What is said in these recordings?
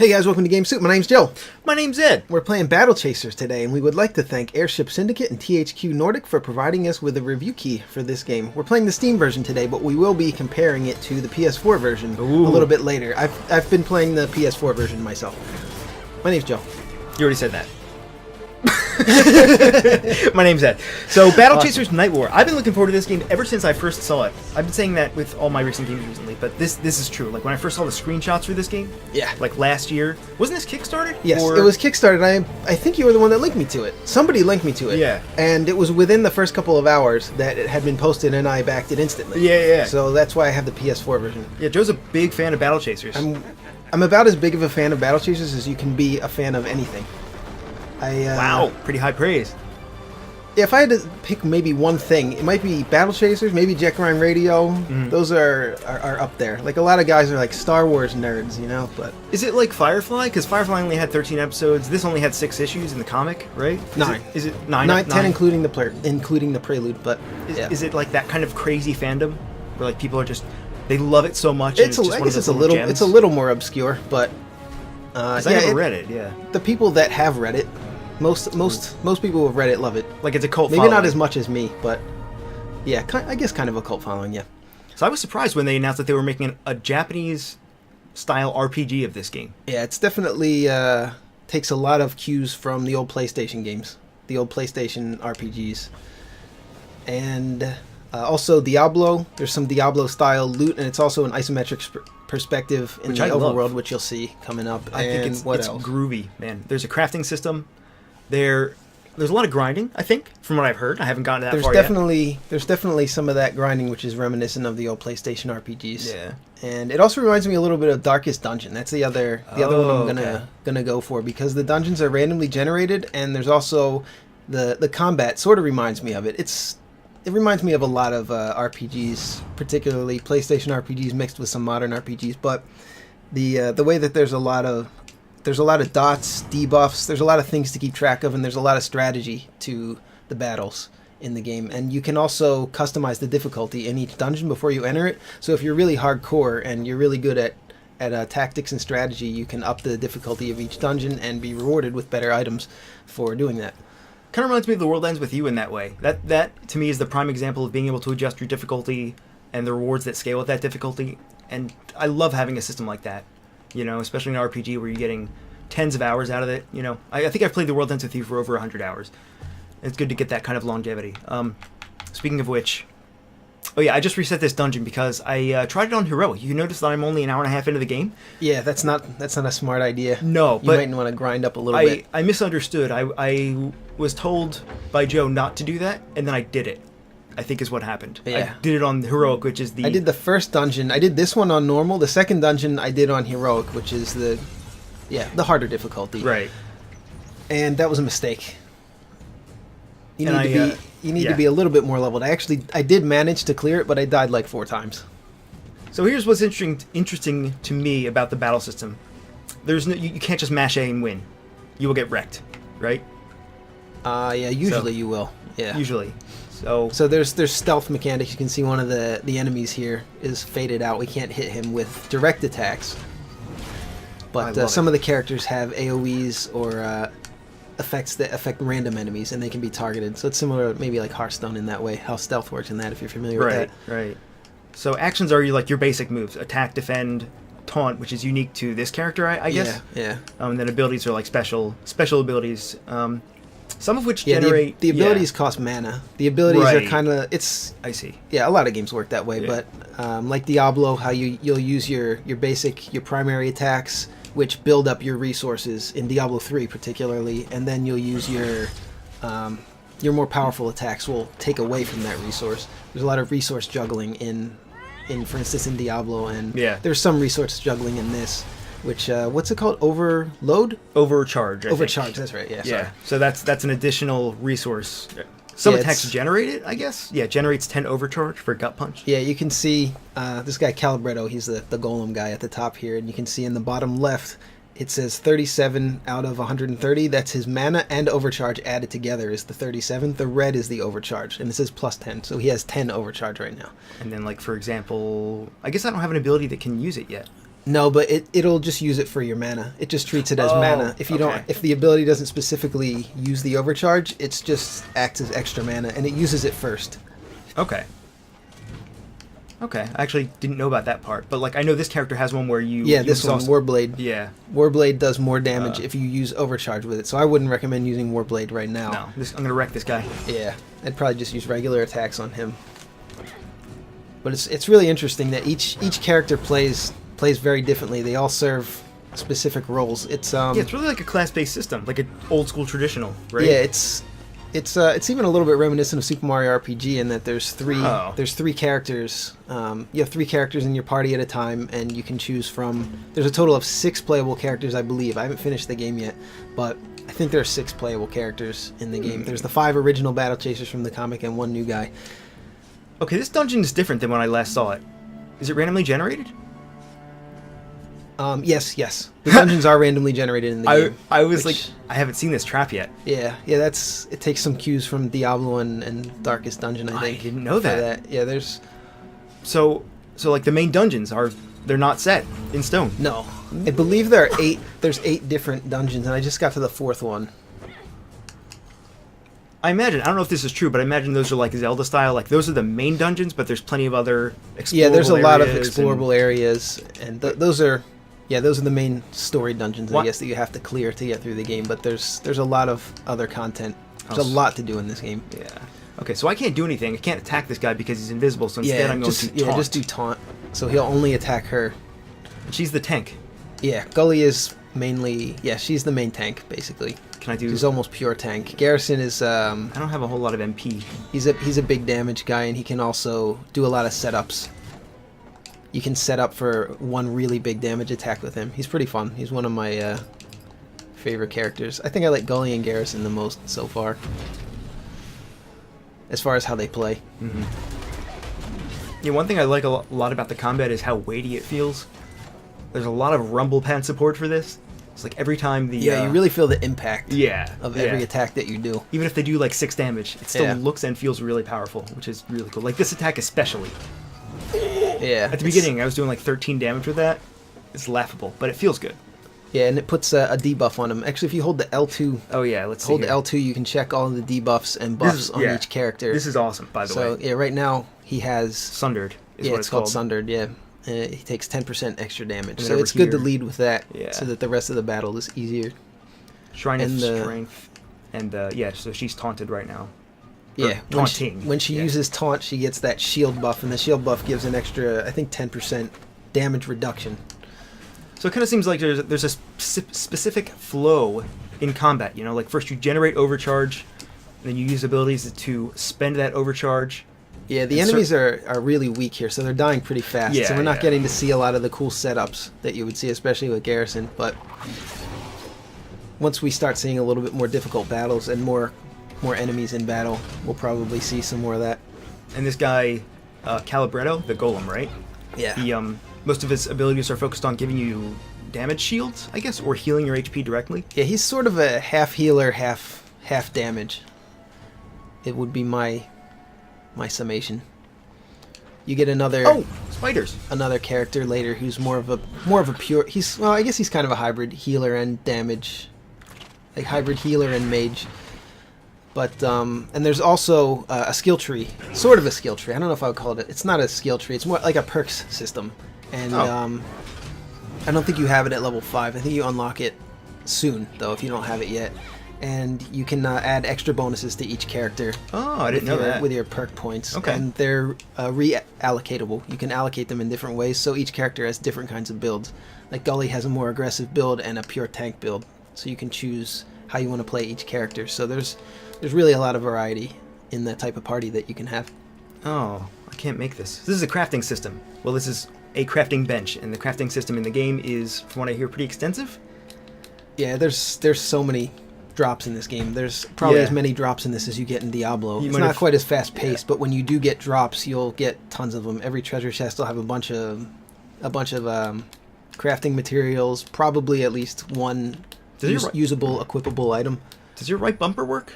Hey guys, welcome to Game Soup. My name's Joe. My name's Ed. We're playing Battle Chasers today, and we would like to thank Airship Syndicate and THQ Nordic for providing us with a review key for this game. We're playing the Steam version today, but we will be comparing it to the PS4 version a little bit later. I've been playing the PS4 version myself. My name's Joe. You already said that. My name's Ed. So, Battle Chasers Nightwar. I've been looking forward to this game ever since I first saw it. I've been saying that with all my recent games recently, but this is true. Like, when I first saw the screenshots for this game, like last year, wasn't this Kickstarted? Yes, it was Kickstarted. I think you were the one that linked me to it. Somebody linked me to it. Yeah. And it was within the first couple of hours that it had been posted, and I backed it instantly. Yeah. So that's why I have the PS4 version. Yeah, Joe's a big fan of Battle Chasers. I'm about as big of a fan of Battle Chasers as you can be a fan of anything. Wow, pretty high praise. If I had to pick maybe one thing, it might be Battle Chasers, maybe Jet Grind Radio. Those are up there. Like, a lot of guys are like Star Wars nerds, you know, but... Is it like Firefly? Because Firefly only had 13 episodes. This only had 6 issues in the comic, right? Is it 9? 10 including the prelude, but... Is it like that kind of crazy fandom? Where like people are just... They love it so much, it's a little more obscure, but... Because I never read it, yeah. The people that have read it, most people who have read it love it. Like, it's a cult Maybe following. not as much as me, but yeah, I guess kind of a cult following, yeah. So I was surprised when they announced that they were making a Japanese-style RPG of this game. Yeah, it's definitely takes a lot of cues from the old PlayStation games, the old PlayStation RPGs. And also Diablo, there's some Diablo-style loot, and it's also an isometric perspective in the overworld, which you'll see coming up. I think it's groovy, man. There's a crafting system. There's a lot of grinding, I think, from what I've heard. I haven't gotten that far yet. There's definitely some of that grinding, which is reminiscent of the old PlayStation RPGs. Yeah. And it also reminds me a little bit of Darkest Dungeon. That's the other one I'm gonna go for, because the dungeons are randomly generated, and there's also the combat sort of reminds me of it. It reminds me of a lot of RPGs, particularly PlayStation RPGs mixed with some modern RPGs. But the way that there's a lot of dots, debuffs, there's a lot of things to keep track of, and there's a lot of strategy to the battles in the game. And you can also customize the difficulty in each dungeon before you enter it. So if you're really hardcore and you're really good at tactics and strategy, you can up the difficulty of each dungeon and be rewarded with better items for doing that. Kind of reminds me of The World Ends With You in that way. That to me is the prime example of being able to adjust your difficulty and the rewards that scale with that difficulty. And I love having a system like that, you know, especially in an RPG where you're getting tens of hours out of it. You know, I think I've played The World Ends With You for over 100 hours. It's good to get that kind of longevity. Speaking of which, oh yeah, I just reset this dungeon because I tried it on Heroic. You notice that I'm only an hour and a half into the game? Yeah, that's not a smart idea. No, but you might want to grind up a little bit. I misunderstood. I was told by Joe not to do that, and then I did it, I think is what happened. Yeah. I did it on Heroic, which is the... I did the first dungeon. I did this one on normal. The second dungeon I did on Heroic, which is the harder difficulty. Right. And that was a mistake. You need to be a little bit more leveled. I did manage to clear it, but I died like 4 times. So here's what's interesting to me about the battle system. You can't just mash A and win. You will get wrecked, right? Yeah, usually you will. Yeah. Usually. So there's stealth mechanics. You can see one of the enemies here is faded out. We can't hit him with direct attacks. But some of the characters have AoEs or effects that affect random enemies, and they can be targeted. So it's similar, maybe like Hearthstone in that way, how stealth works in that, if you're familiar with that. Right. So actions are your basic moves: attack, defend, taunt, which is unique to this character, I guess. Yeah. And then abilities are like special abilities. Some of which generate... The abilities cost mana. The abilities are kind of... I see. Yeah, a lot of games work that way, but like Diablo, how you'll use your primary attacks, which build up your resources, in Diablo 3 particularly, and then you'll use your more powerful attacks will take away from that resource. There's a lot of resource juggling in for instance, in Diablo, and there's some resource juggling in this. Which, what's it called? Overload? Overcharge, I think. Overcharge, that's right, yeah. Yeah, so that's an additional resource. Some attacks generate it, I guess. Yeah, generates 10 overcharge for Gut Punch. Yeah, you can see this guy Calibretto, he's the golem guy at the top here, and you can see in the bottom left, it says 37 out of 130. That's his mana and overcharge added together is the 37. The red is the overcharge, and it says plus 10, so he has 10 overcharge right now. And then, like, for example, I guess I don't have an ability that can use it yet. No, but it'll just use it for your mana. It just treats it as mana. If you don't, if the ability doesn't specifically use the overcharge, it's just acts as extra mana, and it uses it first. Okay. Okay, I actually didn't know about that part, but like I know this character has one where you this one, Warblade. Yeah, Warblade does more damage if you use overcharge with it. So I wouldn't recommend using Warblade right now. No, I'm gonna wreck this guy. Yeah, I'd probably just use regular attacks on him. But it's really interesting that each character plays very differently. They all serve specific roles. It's it's really like a class-based system, like an old school traditional, right? Yeah, it's even a little bit reminiscent of Super Mario RPG in that there's three characters. You have 3 characters in your party at a time, and you can choose from. There's a total of 6 playable characters, I believe. I haven't finished the game yet, but I think there are 6 playable characters in the game. There's the 5 original Battle Chasers from the comic and 1 new guy. Okay, this dungeon is different than when I last saw it. Is it randomly generated? Yes. The dungeons are randomly generated in the game. I was like, I haven't seen this trap yet. Yeah. It takes some cues from Diablo and Darkest Dungeon, I think. I didn't know that. Yeah, there's... So like the main dungeons they're not set in stone? No. I believe there's 8 different dungeons, and I just got to the 4th one. I imagine, I don't know if this is true, but I imagine those are like Zelda style, like those are the main dungeons, but there's plenty of other explorable areas. Yeah, there's a lot of explorable areas, and those are the main story dungeons, I guess, that you have to clear to get through the game, but there's a lot of other content. There's a lot to do in this game. Yeah. Okay, so I can't do anything. I can't attack this guy because he's invisible, so instead I'm going to taunt. Yeah, just do taunt. So he'll only attack her. She's the tank. Yeah, Gully is mainly... Yeah, she's the main tank, basically. Can I do... She's almost pure tank. Garrison is... I don't have a whole lot of MP. He's a big damage guy, and he can also do a lot of setups. You can set up for one really big damage attack with him. He's pretty fun. He's one of my favorite characters. I think I like Gully and Garrison the most so far, as far as how they play. Mm-hmm. Yeah, one thing I like a lot about the combat is how weighty it feels. There's a lot of rumble pad support for this. It's like every time the... Yeah, you really feel the impact of every yeah. attack that you do. Even if they do like 6 damage, it still looks and feels really powerful, which is really cool. Like this attack especially. Yeah. At the beginning, I was doing like 13 damage with that. It's laughable, but it feels good. Yeah, and it puts a debuff on him. Actually, if you hold the L2... Oh yeah, let's see. Hold the L2, you can check all of the debuffs and buffs on each character. This is awesome, by the way. So, yeah, right now, he has... Sundered is what it's called. Sundered, yeah. He takes 10% extra damage. And so it's good to lead with that, so that the rest of the battle is easier. Shrine of Strength. And, yeah, so she's taunted right now. Yeah, taunting. When she uses taunt, she gets that shield buff, and the shield buff gives an extra, I think, 10% damage reduction. So it kind of seems like there's a specific flow in combat, you know? Like, first you generate overcharge, and then you use abilities to spend that overcharge. Yeah, the enemies are really weak here, so they're dying pretty fast. Yeah, so we're not getting to see a lot of the cool setups that you would see, especially with Garrison. But once we start seeing a little bit more difficult battles and more enemies in battle, we'll probably see some more of that. And this guy, Calibretto, the golem, right? Yeah. He, most of his abilities are focused on giving you damage shields, I guess, or healing your HP directly. Yeah, he's sort of a half healer, half damage. It would be my summation. You get another spiders. Another character later who's more of a pure. I guess he's kind of a hybrid healer and damage, like hybrid healer and mage. But and there's also a skill tree, sort of a skill tree. I don't know if I would call it. It's not a skill tree. It's more like a perks system. And I don't think you have it at level 5. I think you unlock it soon, though, if you don't have it yet. And you can add extra bonuses to each character. Oh, I didn't know that. With your perk points. Okay. And they're reallocatable. You can allocate them in different ways, so each character has different kinds of builds. Like Gully has a more aggressive build and a pure tank build, so you can choose how you want to play each character. So there's really a lot of variety in that type of party that you can have. Oh, I can't make this. This is a crafting system. Well, this is a crafting bench, and the crafting system in the game is, from what I hear, pretty extensive. Yeah, there's so many drops in this game. There's probably as many drops in this as you get in Diablo. It's not quite as fast paced, but when you do get drops, you'll get tons of them. Every treasure chest will have a bunch of crafting materials, probably at least one usable, equipable item. Does your right bumper work?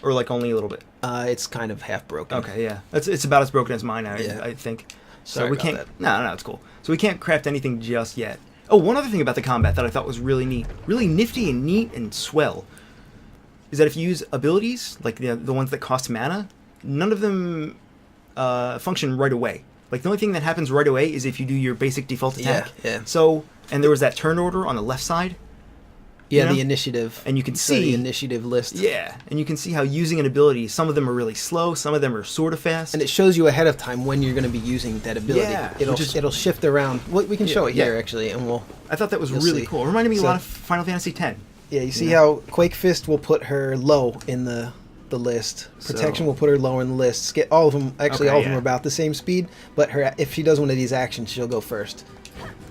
Or like only a little bit? It's kind of half broken. Okay, yeah. It's about as broken as mine, I think. So we can't... No, it's cool. So we can't craft anything just yet. Oh, one other thing about the combat that I thought was really neat, really nifty and neat and swell, is that if you use abilities, like the ones that cost mana, none of them function right away. Like, the only thing that happens right away is if you do your basic default attack. Yeah. So, and there was that turn order on the left side. Yeah, the initiative. And you can see see the initiative list. Yeah, and you can see how using an ability, some of them are really slow, some of them are sort of fast. And it shows you ahead of time when you're going to be using that ability. Yeah, it'll shift around. Well, we can show it here, actually, and we'll... I thought that was really see. cool. It reminded me a lot of Final Fantasy X. Yeah, you see how Quake Fist will put her low in the list. Protection will put her lower in the list. All of them, actually, all of them are about the same speed, but if she does one of these actions, she'll go first.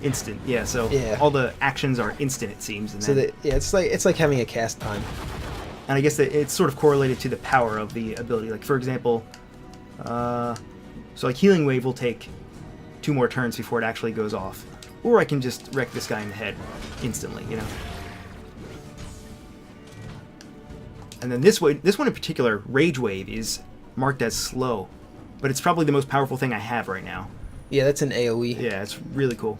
Instant, yeah. So all the actions are instant, it seems. And so it's like having a cast time. And I guess that it's sort of correlated to the power of the ability. Like, for example, so like Healing Wave will take 2 more turns before it actually goes off, or I can just wreck this guy in the head instantly, you know. And then this one in particular, Rage Wave, is marked as slow, but it's probably the most powerful thing I have right now. Yeah, that's an AoE. Yeah, it's really cool.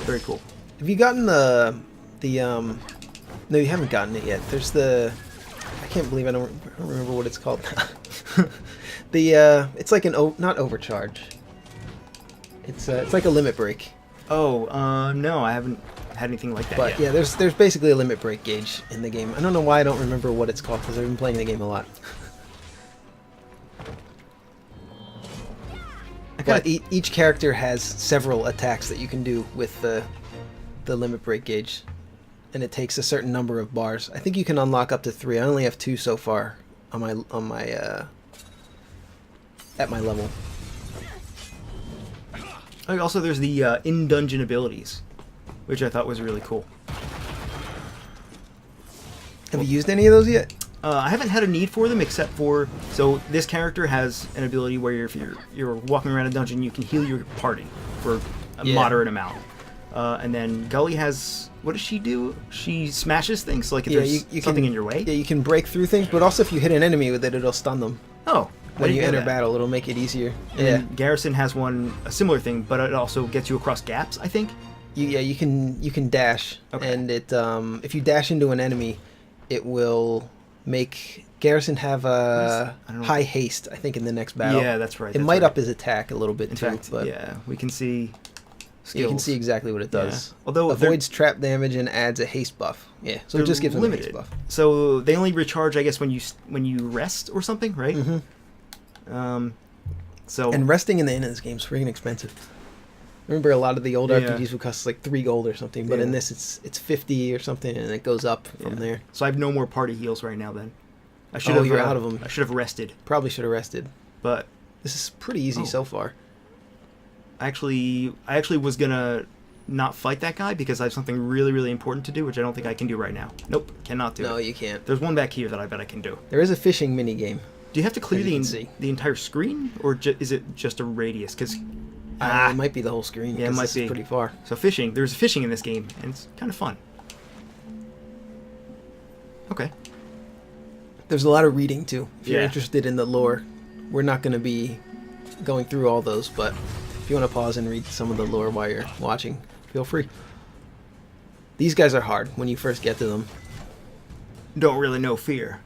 Very cool. Have you gotten the no, you haven't gotten it yet. There's I can't believe I don't remember what it's called now. It's like not overcharge. It's like a limit break. Oh, no, I haven't had anything like that yet. But yeah, there's basically a limit break gauge in the game. I don't know why I don't remember what it's called, because I've been playing the game a lot. But each character has several attacks that you can do with the limit break gauge, and it takes a certain number of bars. I think you can unlock up to 3. I only have 2 so far on my at my level. Also, there's the in-dungeon abilities, which I thought was really cool. Have you used any of those yet? I haven't had a need for them, except for... So, this character has an ability where if you're walking around a dungeon, you can heal your party for a moderate amount. And then Gully has... What does she do? She smashes things, so like if there's something in your way? Yeah, you can break through things, but also if you hit an enemy with it, it'll stun them. Oh. When you enter battle, it'll make it easier. And Garrison has a similar thing, but it also gets you across gaps, I think? You can dash, and it if you dash into an enemy, it will make Garrison have a high haste, I think, in the next battle. Yeah, that's right. It might up his attack a little bit, in too. Fact, but yeah, we can see skills. You can see exactly what it does. Yeah. Although avoids trap damage and adds a haste buff. Yeah, so it just gives them a haste buff. So they only recharge, I guess, when you rest or something, right? Mm-hmm. And resting in the end of this game is freaking expensive. Remember, a lot of the old RPGs would cost like 3 gold or something, but in this it's 50 or something, and it goes up from there. So I have no more party heals right now. Then I should you're out of them. I should have rested. Probably should have rested. But this is pretty easy so far. I actually was gonna not fight that guy because I have something really, really important to do, which I don't think I can do right now. Nope, cannot do it. No, you can't. There's one back here that I bet I can do. There is a fishing mini game. Do you have to clear the entire screen, or is it just a radius? Because it might be the whole screen. Yeah, it might be pretty far. So fishing, there's fishing in this game, and it's kind of fun. Okay. There's a lot of reading too. If you're interested in the lore, we're not going to be going through all those, but if you want to pause and read some of the lore while you're watching, feel free. These guys are hard when you first get to them. Don't really know fear.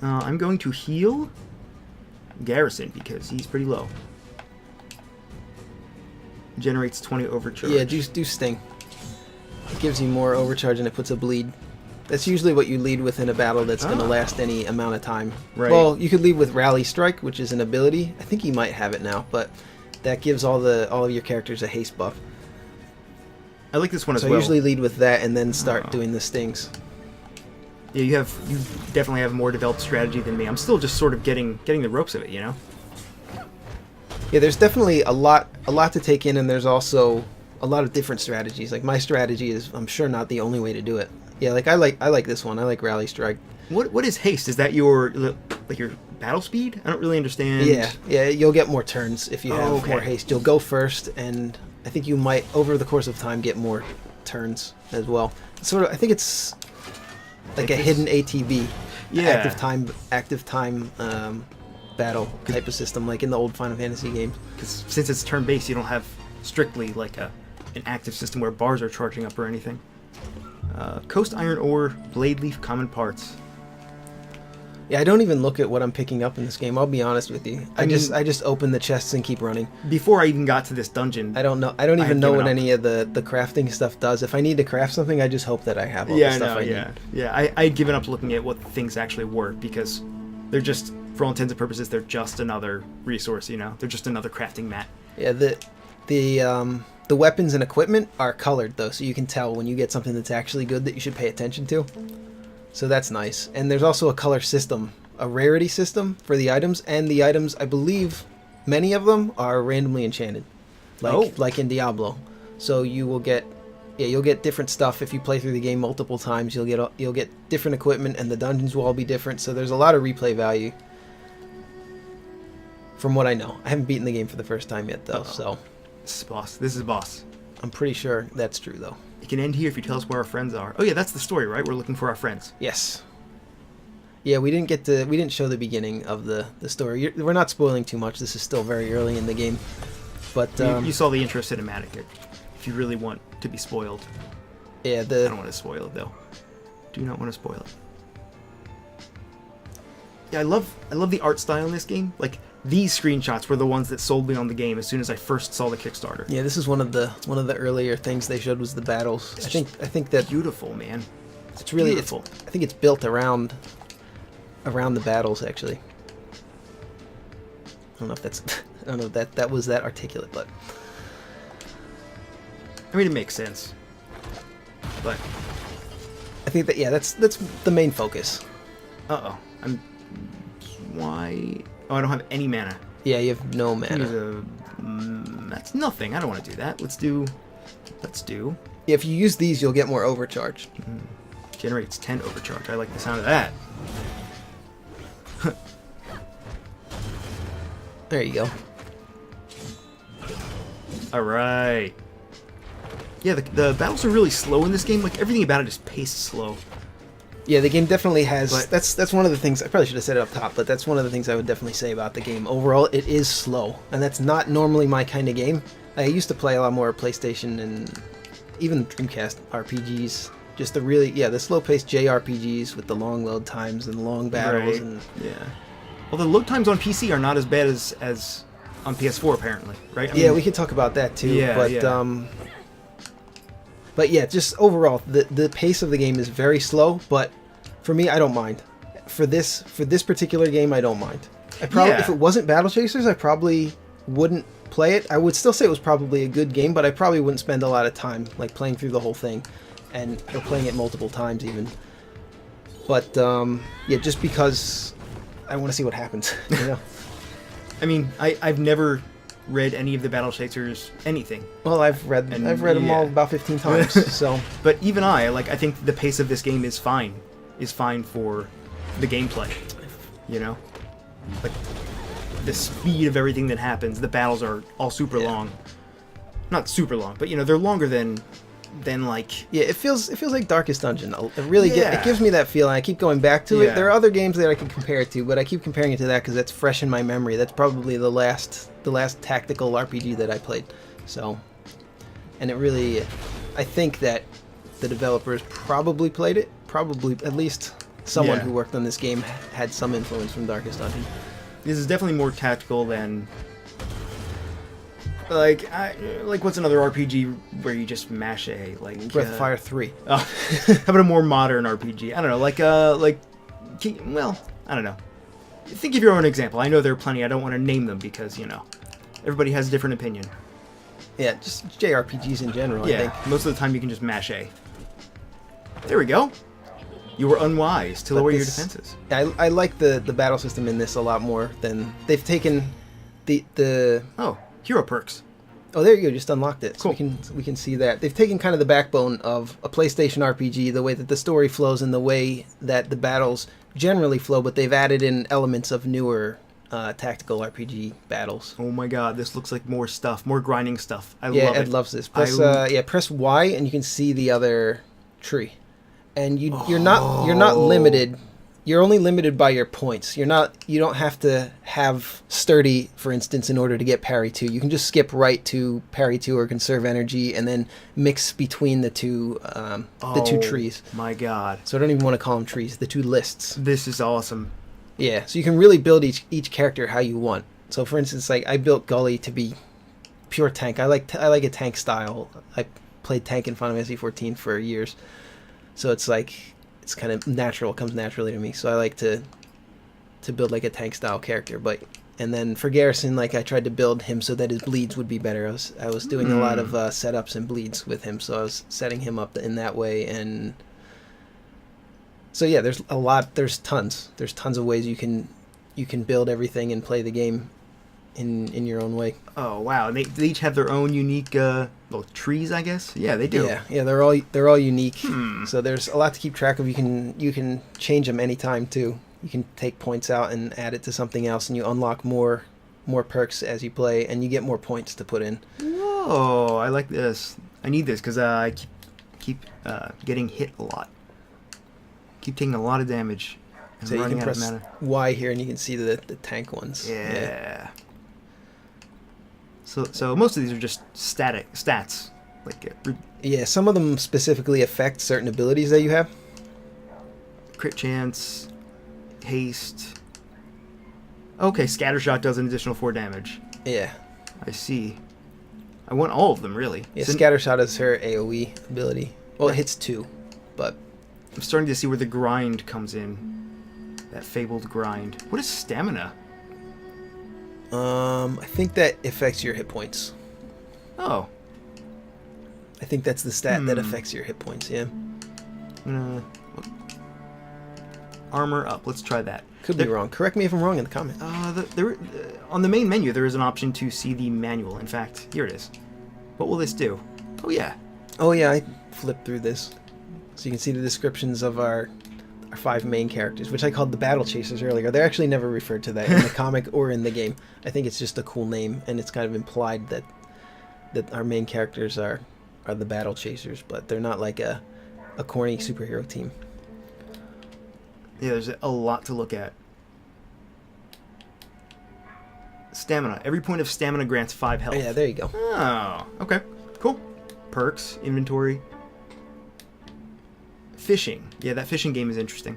I'm going to heal Garrison because he's pretty low. Generates 20 overcharge. Yeah, do Sting. It gives you more overcharge and it puts a bleed. That's usually what you lead with in a battle that's going to last any amount of time. Right. Well, you could lead with Rally Strike, which is an ability. I think you might have it now, but that gives all of your characters a haste buff. I like this one as well. So I usually lead with that and then start doing the stings. Yeah, you definitely have a more developed strategy than me. I'm still just sort of getting the ropes of it, you know? Yeah, there's definitely a lot to take in, and there's also a lot of different strategies. Like, my strategy is, I'm sure, not the only way to do it. Yeah, like I like this one. I like Rally Strike. What is haste? Is that your battle speed? I don't really understand. Yeah, you'll get more turns if you have more haste. You'll go first, and I think you might, over the course of time, get more turns as well. I think it's like a hidden ATB, active time battle type of system, like in the old Final Fantasy games. Because since it's turn-based, you don't have strictly like a an active system where bars are charging up or anything. Coast iron ore, blade leaf, common parts. Yeah, I don't even look at what I'm picking up in this game. I'll be honest with you. I just open the chests and keep running. Before I even got to this dungeon, I don't even know what any of the crafting stuff does. If I need to craft something, I just hope that I have all the stuff I need. Yeah, I'd given up looking at what things actually were because they're just, for all intents and purposes, they're just another resource. You know, they're just another crafting mat. Yeah, the weapons and equipment are colored though, so you can tell when you get something that's actually good that you should pay attention to. So that's nice. And there's also a color system, a rarity system for the items, and the items, I believe, many of them are randomly enchanted, like in Diablo. So you will get, you'll get different stuff if you play through the game multiple times. You'll get different equipment, and the dungeons will all be different. So there's a lot of replay value. From what I know, I haven't beaten the game for the first time yet, though. So this is boss. This is boss. I'm pretty sure that's true, though. It can end here if you tell us where our friends are. Oh yeah, that's the story, right? We're looking for our friends. Yes. Yeah, we didn't show the beginning of the story. We're not spoiling too much. This is still very early in the game. But you saw the intro cinematic. If you really want to be spoiled. Yeah, I don't want to spoil it though. Do not want to spoil it. Yeah, I love the art style in this game. Like these screenshots were the ones that sold me on the game as soon as I first saw the Kickstarter. Yeah, this is one of the earlier things they showed was the battles. I think that beautiful, man. It's really beautiful. I think it's built around the battles actually. I don't know if that was that articulate, but I mean it makes sense. But I think that that's the main focus. Why? Oh, I don't have any mana. Yeah, you have no mana. That's nothing. I don't want to do that. Let's do. Yeah, if you use these, you'll get more overcharge. Generates 10 overcharge. I like the sound of that. There you go. All right. Yeah, the battles are really slow in this game. Like everything about it is paced slow. Yeah, the game definitely has. That's one of the things I probably should have said it up top, but that's one of the things I would definitely say about the game. Overall, it is slow, and that's not normally my kind of game. I used to play a lot more PlayStation and even Dreamcast RPGs. Just the slow-paced JRPGs with the long load times and long battles. Right. Well, the load times on PC are not as bad as on PS4 apparently, right? I mean, we could talk about that too. Yeah, But yeah, just overall, the pace of the game is very slow. But for me, I don't mind. For this particular game, I don't mind. If it wasn't Battle Chasers, I probably wouldn't play it. I would still say it was probably a good game, but I probably wouldn't spend a lot of time like playing through the whole thing, or playing it multiple times even. But just because I want to see what happens. You know? I mean, I've never read any of the Battle Chasers anything. Well, I've read them all about 15 times. So, but even I think the pace of this game is fine for the gameplay. You know, like the speed of everything that happens. The battles are all super long, not super long, but they're longer than like. Yeah, it feels like Darkest Dungeon. It gives me that feeling. I keep going back to it. There are other games that I can compare it to, but I keep comparing it to that because that's fresh in my memory. That's probably the last tactical RPG that I played. So, and it really, I think that the developers probably played it. Probably at least someone who worked on this game had some influence from Darkest Dungeon. This is definitely more tactical than. Like what's another RPG where you just mash A? Like Breath of Fire 3. Oh, how about a more modern RPG? I don't know, well, I don't know. Think of your own example. I know there are plenty. I don't want to name them because everybody has a different opinion. Yeah, just JRPGs in general. I think most of the time you can just mash A. There we go. You were unwise to lower your defenses. I like the battle system in this a lot more than they've taken the hero perks. Oh, there you go. Just unlocked it. Cool. So we can see that. They've taken kind of the backbone of a PlayStation RPG, the way that the story flows and the way that the battles generally flow, but they've added in elements of newer tactical RPG battles. Oh my god, this looks like more stuff, more grinding stuff. I love it. Ed loves this. Press Y and you can see the other tree. And you're not limited you're only limited by your points. You don't have to have sturdy, for instance, in order to get parry 2. You can just skip right to parry 2 or conserve energy, and then mix between the two trees. My God! So I don't even want to call them trees. The 2 lists. This is awesome. Yeah. So you can really build each character how you want. So for instance, like I built Gully to be pure tank. I like a tank style. I played tank in Final Fantasy 14 for years, so it's like. It's kind of natural. It comes naturally to me. So I like to build like a tank style character. And then for Garrison, like I tried to build him so that his bleeds would be better. I was doing a lot of setups and bleeds with him. So I was setting him up in that way. And so yeah, there's tons of ways you can build everything and play the game in your own way. Oh wow! And they each have their own unique little trees, I guess. Yeah, they do. Yeah, they're all unique. So there's a lot to keep track of. You can change them anytime too. You can take points out and add it to something else, and you unlock more perks as you play, and you get more points to put in. Whoa! I like this. I need this because I keep getting hit a lot. Keep taking a lot of damage. So you can press Y here, and you can see the tank ones. Yeah. So most of these are just static stats, like yeah. Some of them specifically affect certain abilities that you have. Crit chance, haste. Okay, scattershot does an additional 4 damage. Yeah. I see. I want all of them really. Yeah, scattershot is her AOE ability. Well, it hits 2, but I'm starting to see where the grind comes in. That fabled grind. What is stamina? I think that affects your hit points. Oh. I think that's the stat that affects your hit points, yeah. Armor up. Let's try that. Could be wrong. Correct me if I'm wrong in the comment. On the main menu, there is an option to see the manual. In fact, here it is. What will this do? Oh, yeah. Oh, yeah, I flipped through this. So you can see the descriptions of our 5 main characters, which I called the Battle Chasers earlier. They're actually never referred to that in the comic or in the game. I think it's just a cool name, and it's kind of implied that our main characters are the Battle Chasers, but they're not like a corny superhero team. Yeah, there's a lot to look at. Stamina. Every point of stamina grants 5 health. Oh, yeah, there you go. Oh, okay. Cool. Perks, inventory. Fishing. Yeah, that fishing game is interesting.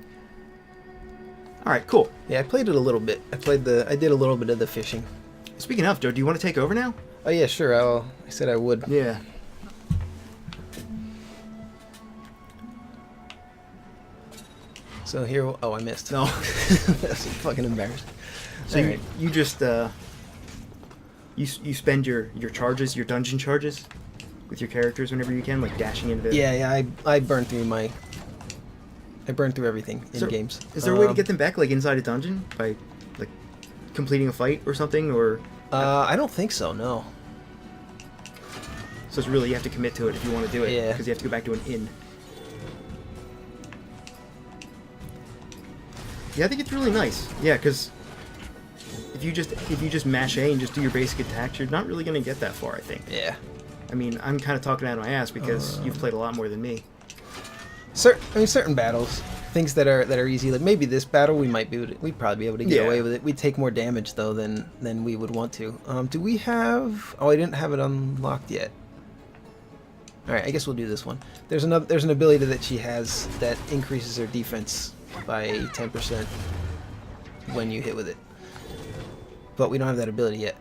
Alright, cool. Yeah, I played it a little bit. I did a little bit of the fishing. Speaking of, Joe, do you want to take over now? Oh, yeah, sure. I said I would. Yeah. So here... Oh, I missed. No. That's fucking embarrassing. So you just... You spend your charges, your dungeon charges, with your characters whenever you can, like dashing into... Yeah, I burn through everything in games. Is there a way to get them back, like, inside a dungeon? By, like, completing a fight or something, or... I don't think so, no. So it's really, you have to commit to it if you want to do it. Yeah. Because you have to go back to an inn. Yeah, I think it's really nice. Yeah, because if you just mash A and just do your basic attacks, you're not really going to get that far, I think. Yeah. I mean, I'm kind of talking out of my ass because you've played a lot more than me. Certain battles, things that are easy, like maybe this battle we'd probably be able to get away with it. We'd take more damage though than we would want to. Do we have? Oh, I didn't have it unlocked yet. All right, I guess we'll do this one. There's an ability that she has that increases her defense by 10% when you hit with it, but we don't have that ability yet.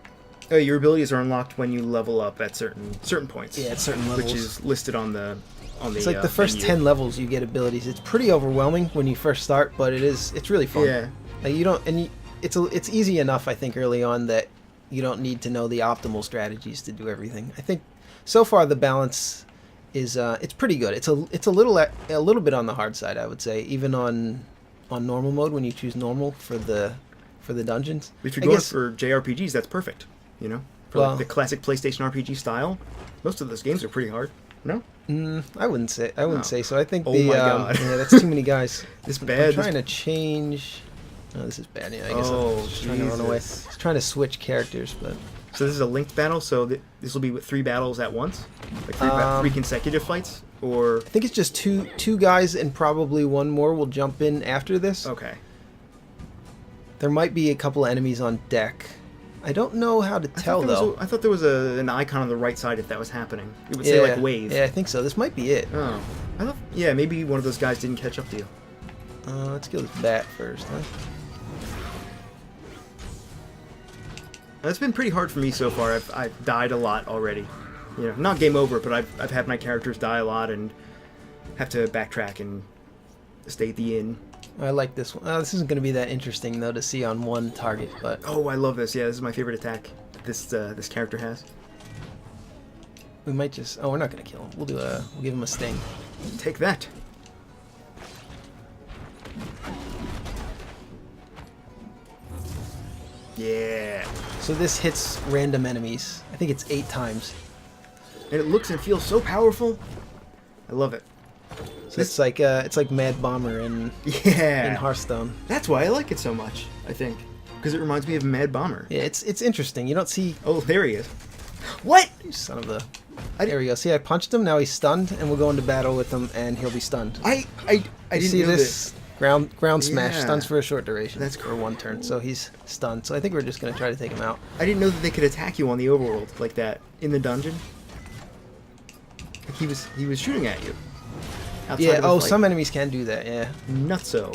Oh, your abilities are unlocked when you level up at certain points. Yeah, at certain levels, which is listed on the. It's like the first 10 levels you get abilities. It's pretty overwhelming when you first start, but it's really fun. Yeah. Like it's easy enough, I think, early on that you don't need to know the optimal strategies to do everything. I think so far the balance is it's pretty good. It's a little bit on the hard side, I would say, even on normal mode when you choose normal for the dungeons. If you're going for JRPGs, that's perfect. You know, for like the classic PlayStation RPG style, most of those games are pretty hard. No? I wouldn't say so. I think my God. Yeah, that's too many guys. This bad. I'm trying to change. Oh, this is bad. Yeah, I guess I'm just trying to run away. Just trying to switch characters, but. So this is a linked battle. So this will be with 3 battles at once, like 3 consecutive fights. Or... I think it's just two guys and probably one more will jump in after this. Okay. There might be a couple of enemies on deck. I don't know how to tell, though. I thought there was an icon on the right side if that was happening. It would say, like, wave. Yeah, I think so. This might be it. Oh. I thought, yeah, maybe one of those guys didn't catch up to you. Let's kill this bat first, huh? It's been pretty hard for me so far. I've died a lot already. You know, not game over, but I've had my characters die a lot and have to backtrack and stay at the inn. I like this one. This isn't going to be that interesting, though, to see on one target, but... Oh, I love this. Yeah, this is my favorite attack that this character has. We might just... Oh, we're not going to kill him. We'll give him a sting. Take that. Yeah. So this hits random enemies. I think it's 8 times. And it looks and feels so powerful. I love it. So it's like Mad Bomber in Hearthstone. That's why I like it so much, I think. Because it reminds me of Mad Bomber. Yeah, it's interesting. You don't see... Oh, there he is. What? You son of a... There we go. See, I punched him, now he's stunned, and we'll go into battle with him, and he'll be stunned. I didn't see know this? Ground smash, Yeah. stuns for a short duration. That's for 1 turn, so he's stunned. So I think we're just going to try to take him out. I didn't know that they could attack you on the overworld like that in the dungeon. Like he was shooting at you. Yeah, of the fight. some enemies can do that, yeah. Nutso.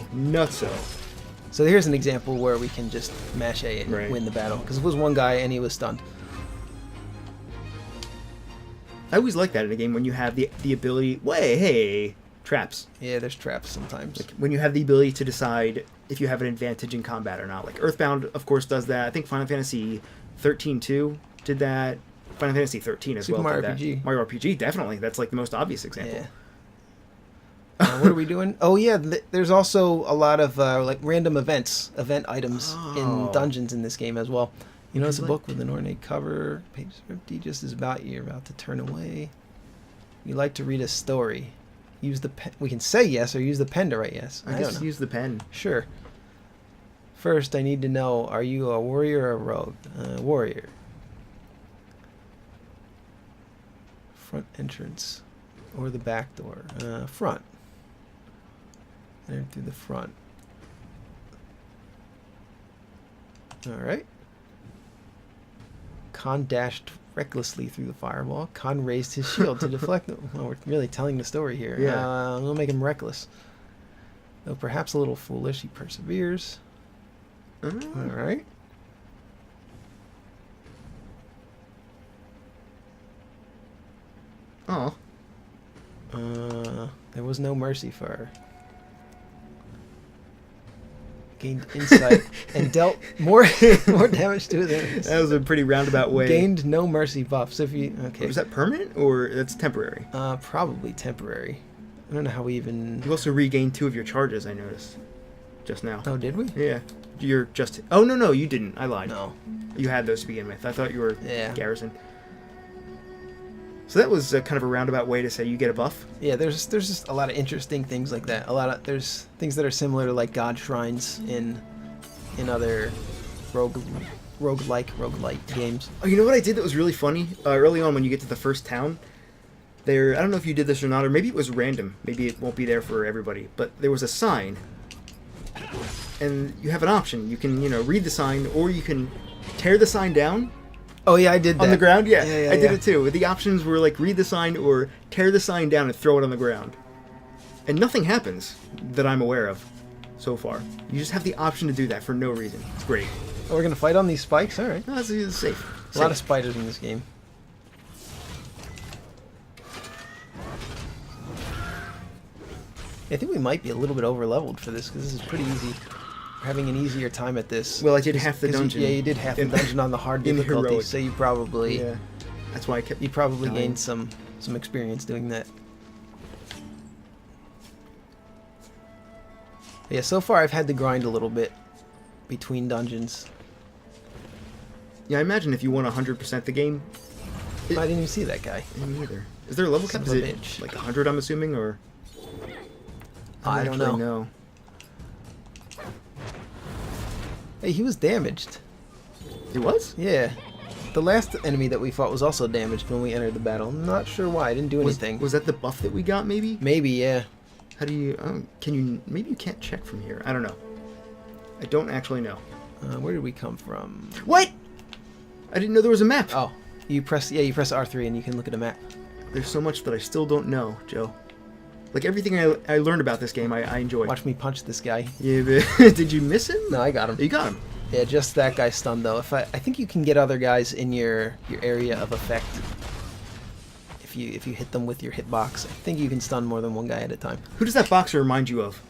So here's an example where we can just mash A and Right. win the battle. Because it was one guy and he was stunned. I always like that in a game when you have the ability... Hey, traps. Yeah, there's traps sometimes. Like when you have the ability to decide if you have an advantage in combat or not. Like Earthbound, of course, does that. I think Final Fantasy 13 too did that. Final Fantasy 13 as Super well Mario did RPG. that. Mario RPG, definitely. That's like the most obvious example. Yeah. What are we doing? Oh yeah, there's also a lot of like random event items in dungeons in this game as well. You notice a book with an ornate cover, page 50, just is about you're about to turn away. You like to read a story. Use the pen. We can say yes or use the pen to write yes. I guess use the pen. Sure. First, I need to know: are you a warrior or a rogue? Warrior. Front entrance, or the back door? Front. Enter through the front. Alright. Khan dashed recklessly through the fireball. Khan raised his shield to deflect them. Well, we're really telling the story here. Yeah. I'm going to make him reckless. Though perhaps a little foolish, he perseveres. Alright. Oh. There was no mercy for her. Gained insight and dealt more damage to it. That was a pretty roundabout way. Gained no mercy buffs. If you Was that permanent or that's temporary? Probably temporary. I don't know how we even. You also regained 2 of your charges. I noticed just now. Oh, did we? Yeah. You're just. Oh no, you didn't. I lied. No. You had those to begin with. I thought you were garrison. So that was kind of a roundabout way to say you get a buff. Yeah, there's just a lot of interesting things like that. There's things that are similar to like god shrines in other roguelike games. Oh, you know what I did that was really funny? Early on when you get to the first town, I don't know if you did this or not, or maybe it was random. Maybe it won't be there for everybody. But there was a sign, and you have an option. You can read the sign, or you can tear the sign down. Oh yeah, I did that. On the ground? Yeah, I did yeah. it too. The options were like read the sign or tear the sign down and throw it on the ground. And nothing happens that I'm aware of so far. You just have the option to do that for no reason. It's great. Oh, we're going to fight on these spikes? Alright. No, it's safe. A lot of spiders in this game. I think we might be a little bit over leveled for this because this is pretty easy. We're having an easier time at this. Well, I did half the dungeon. You did half the dungeon on the hard difficulty, heroic. So you probably that's why I kept. You probably dying. gained some experience doing that. Yeah, so far I've had to grind a little bit between dungeons. Yeah, I imagine if you want 100% the game. I didn't even see that guy. Me neither. Is there a level cap? Is it like 100? I'm assuming, or I don't know. Hey, he was damaged. He was? Yeah. the last enemy that we fought was also damaged when we entered the battle. I'm not sure why. I didn't do anything. Was that the buff that we got, maybe? Maybe, yeah. How do you... can you... Maybe you can't check from here. I don't know. I don't actually know. Where did we come from? What? I didn't know there was a map. Oh, you press R3 and you can look at a map. There's so much that I still don't know, Joe. Like, everything I learned about this game, I enjoy. Watch me punch this guy. Yeah, but did you miss him? No, I got him. You got him. Yeah, just that guy stunned though. I think you can get other guys in your area of effect. If you hit them with your hitbox, I think you can stun more than one guy at a time. Who does that boxer remind you of?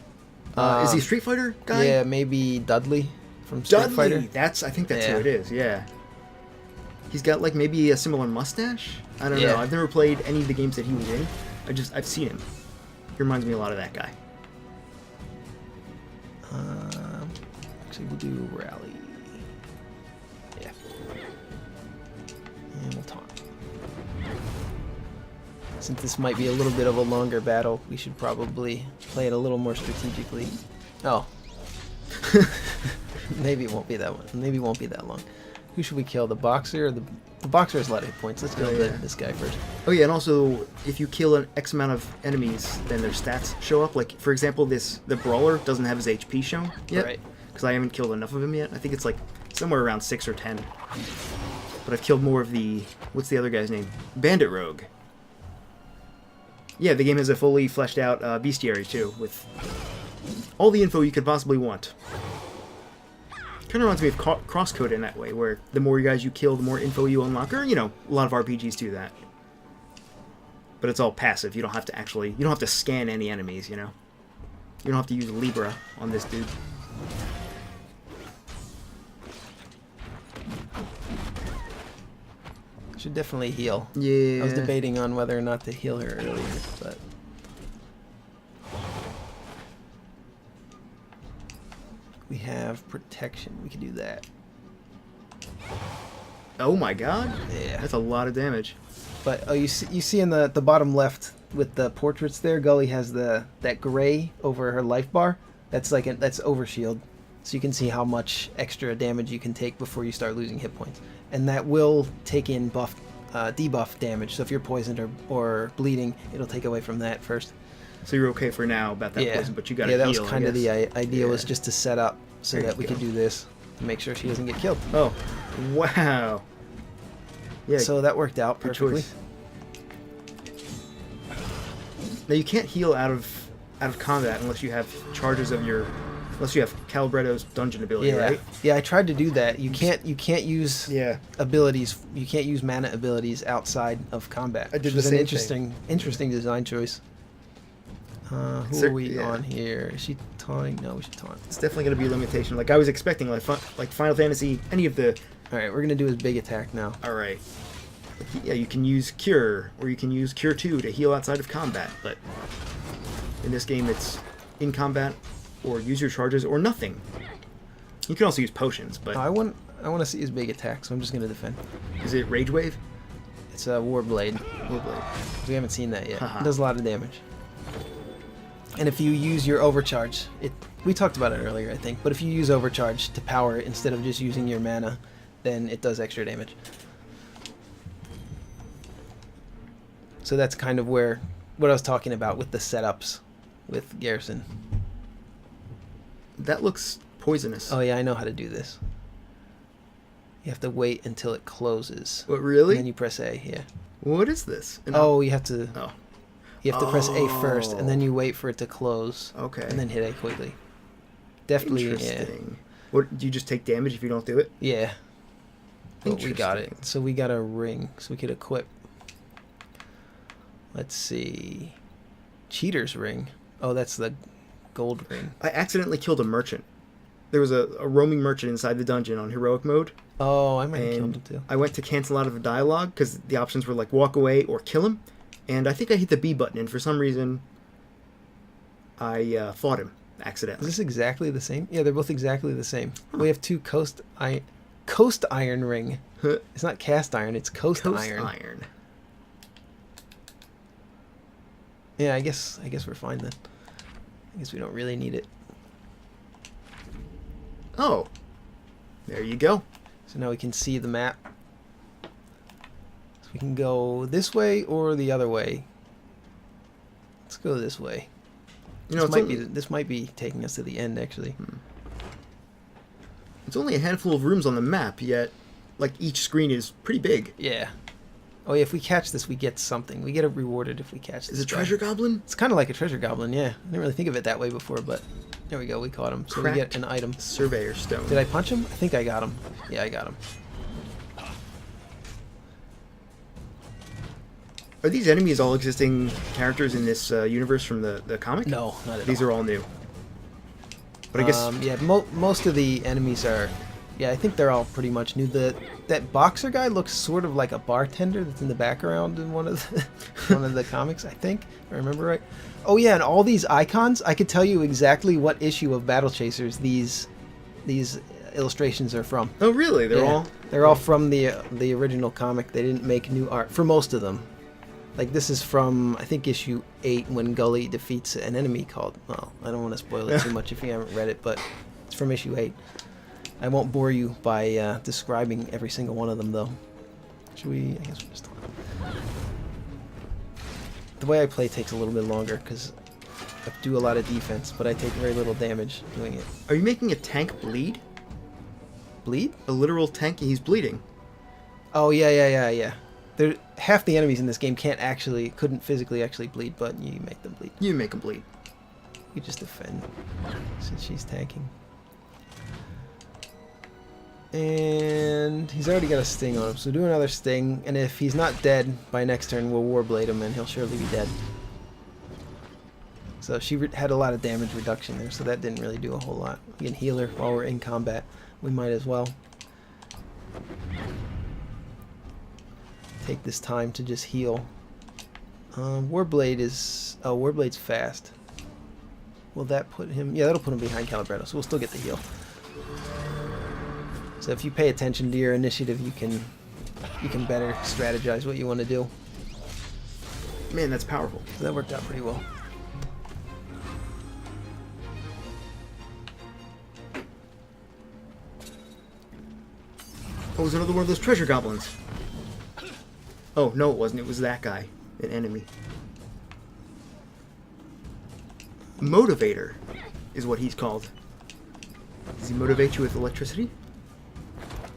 Is he a Street Fighter guy? Yeah, maybe Dudley from Street Fighter. I think that's Yeah. who it is. Yeah. He's got like maybe a similar mustache. I don't know. I've never played any of the games that he was in. I've seen him. He reminds me a lot of that guy. Actually, we'll do rally. Yeah. And we'll taunt. Since this might be a little bit of a longer battle, we should probably play it a little more strategically. Oh. Maybe it won't be that one. Maybe it won't be that long. Who should we kill? The boxer or the boxer has a lot of hit points. Let's kill this guy first. Oh yeah, and also if you kill an X amount of enemies, then their stats show up. Like for example, the brawler doesn't have his HP shown yet, Right? Because I haven't killed enough of him yet. I think it's like somewhere around 6 or 10. But I've killed more of the what's the other guy's name? Bandit Rogue. Yeah, the game has a fully fleshed out bestiary too, with all the info you could possibly want. Kind of reminds me of Crosscode in that way, where the more guys you kill, the more info you unlock. Or, you know, a lot of RPGs do that. But it's all passive. You don't have to scan any enemies, you know? You don't have to use Libra on this dude. Should definitely heal. Yeah. I was debating on whether or not to heal her earlier, but... We have protection. We can do that. Oh my god. Yeah. That's a lot of damage. But you see in the bottom left with the portraits there, Gully has that gray over her life bar. That's that's overshield, so you can see how much extra damage you can take before you start losing hit points, and that will take in debuff damage. So if you're poisoned or bleeding, it'll take away from that first. So you're okay for now about that poison, but you gotta heal. Yeah, that was kind of the idea, was just to set up so that we could do this to make sure she doesn't get killed. Oh, wow. Yeah. So that worked out perfectly. Choice. Now you can't heal out of combat unless you have charges of unless you have Calibretto's dungeon ability, right? Yeah, I tried to do that. You can't use abilities. You can't use mana abilities outside of combat. I did which was the an same interesting design choice. Who are we on here? Is she taunting? No, we should taunt. It's definitely going to be a limitation. Like I was expecting, like Final Fantasy, any of the... Alright, we're going to do his big attack now. Alright. Yeah, you can use Cure, or you can use Cure 2 to heal outside of combat, but in this game it's in combat, or use your charges, or nothing. You can also use potions, but... I want to see his big attack, so I'm just going to defend. Is it Rage Wave? It's a Warblade. Warblade. We haven't seen that yet. It does a lot of damage. And if you use your overcharge, we talked about it earlier, I think, but if you use overcharge to power it instead of just using your mana, then it does extra damage. So that's kind of what I was talking about with the setups with Garrison. That looks poisonous. Oh yeah, I know how to do this. You have to wait until it closes. What, really? And then you press A, yeah. What is this? You have to... Oh. You have to press A first, and then you wait for it to close. Okay. And then hit A quickly. Definitely, Interesting. What, do you just take damage if you don't do it? Yeah. But we got it. So we got a ring, so we could equip. Let's see. Cheater's ring. Oh, that's the gold ring. I accidentally killed a merchant. There was a roaming merchant inside the dungeon on heroic mode. Oh, I might have killed him too. I went to cancel out of the dialogue because the options were like walk away or kill him. And I think I hit the B button, and for some reason, I fought him accidentally. Is this exactly the same? Yeah, they're both exactly the same. Huh. We have two coast iron ring. It's not cast iron, it's coast iron. Yeah, I guess we're fine then. I guess we don't really need it. Oh, there you go. So now we can see the map. We can go this way or the other way. Let's go this way. You know, This might be taking us to the end, actually. It's only a handful of rooms on the map, yet, like, each screen is pretty big. Yeah. Oh, yeah, if we catch this, we get something. We get rewarded if we catch this. Is it a treasure goblin? It's kind of like a treasure goblin, yeah. I didn't really think of it that way before, but there we go. We caught him. So we get an item. Surveyor stone. Did I punch him? I think I got him. Yeah, I got him. Are these enemies all existing characters in this universe from the comic? No, not at all. These are all new. But I guess... yeah, most of the enemies are... Yeah, I think they're all pretty much new. That boxer guy looks sort of like a bartender that's in the background in one of the comics, I think. If I remember right. Oh yeah, and all these icons, I could tell you exactly what issue of Battle Chasers these illustrations are from. Oh really? They're all from the original comic. They didn't make new art for most of them. Like this is from, I think, issue 8 when Gully defeats an enemy called... Well, I don't want to spoil it too much if you haven't read it, but it's from issue 8. I won't bore you by describing every single one of them, though. Should we... I guess we'll just... The way I play takes a little bit longer, because I do a lot of defense, but I take very little damage doing it. Are you making a tank bleed? Bleed? A literal tank? He's bleeding. Oh, yeah. Half the enemies in this game couldn't physically actually bleed, but you make them bleed. You make them bleed. You just defend, since she's tanking. And he's already got a sting on him, so do another sting, and if he's not dead by next turn, we'll Warblade him, and he'll surely be dead. So she had a lot of damage reduction there, so that didn't really do a whole lot. We can heal her while we're in combat. We might as well take this time to just heal. Warblade's fast. Will that put him... Yeah, that'll put him behind Calibretto, so we'll still get the heal. So if you pay attention to your initiative, you can better strategize what you want to do. Man, that's powerful. So that worked out pretty well. Oh, it was another one of those treasure goblins. Oh, no it wasn't. It was that guy. An enemy. Motivator is what he's called. Does he motivate you with electricity?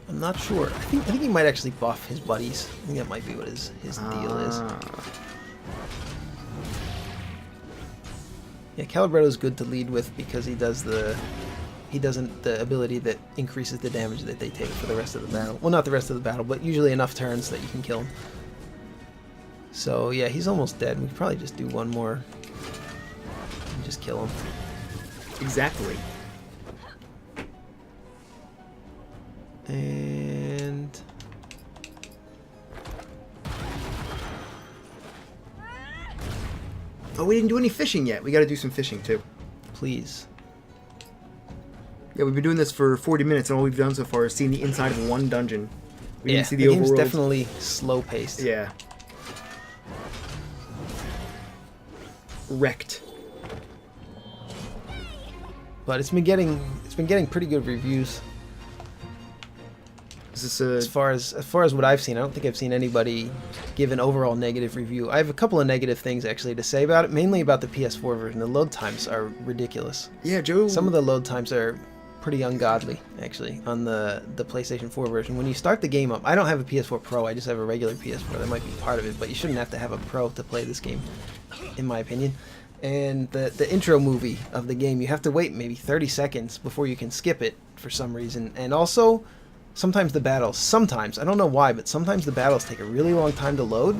I'm not sure. I think he might actually buff his buddies. I think that might be what his deal is. Yeah, Calibretto's good to lead with because he doesn't the ability that increases the damage that they take for the rest of the battle. Well, not the rest of the battle, but usually enough turns that you can kill him. So yeah, he's almost dead. We could probably just do one more and just kill him. Exactly. And oh, we didn't do any fishing yet. We got to do some fishing too. please. Yeah, we've been doing this for 40 minutes, and all we've done so far is seen the inside of one dungeon. We didn't see the game's overworld. definitely slow-paced. Yeah. Wrecked. But it's been getting pretty good reviews. Is this As far as what I've seen, I don't think I've seen anybody give an overall negative review. I have a couple of negative things actually to say about it, mainly about the PS4 version. The load times are ridiculous. Yeah, Joe. Some of the load times are pretty ungodly, actually, on the PlayStation 4 version. When you start the game up, I don't have a PS4 Pro, I just have a regular PS4. That might be part of it, but you shouldn't have to have a Pro to play this game, in my opinion. And the intro movie of the game, you have to wait maybe 30 seconds before you can skip it for some reason. And also, sometimes the battles, I don't know why, but sometimes the battles take a really long time to load.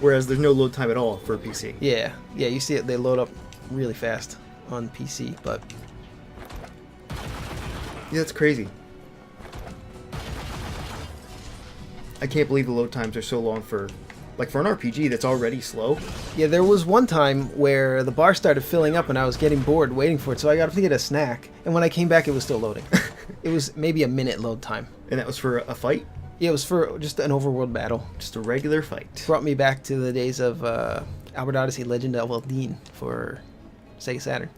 Whereas there's no load time at all for a PC. Yeah, you see it, they load up really fast on PC, but... Yeah, that's crazy. I can't believe the load times are so long for... Like, for an RPG that's already slow. Yeah, there was one time where the bar started filling up and I was getting bored waiting for it, so I got up to get a snack, and when I came back it was still loading. It was maybe a minute load time. And that was for a fight? Yeah, it was for just an overworld battle. Just a regular fight. Brought me back to the days of Albert Odyssey Legend of Eldeen for Sega Saturn.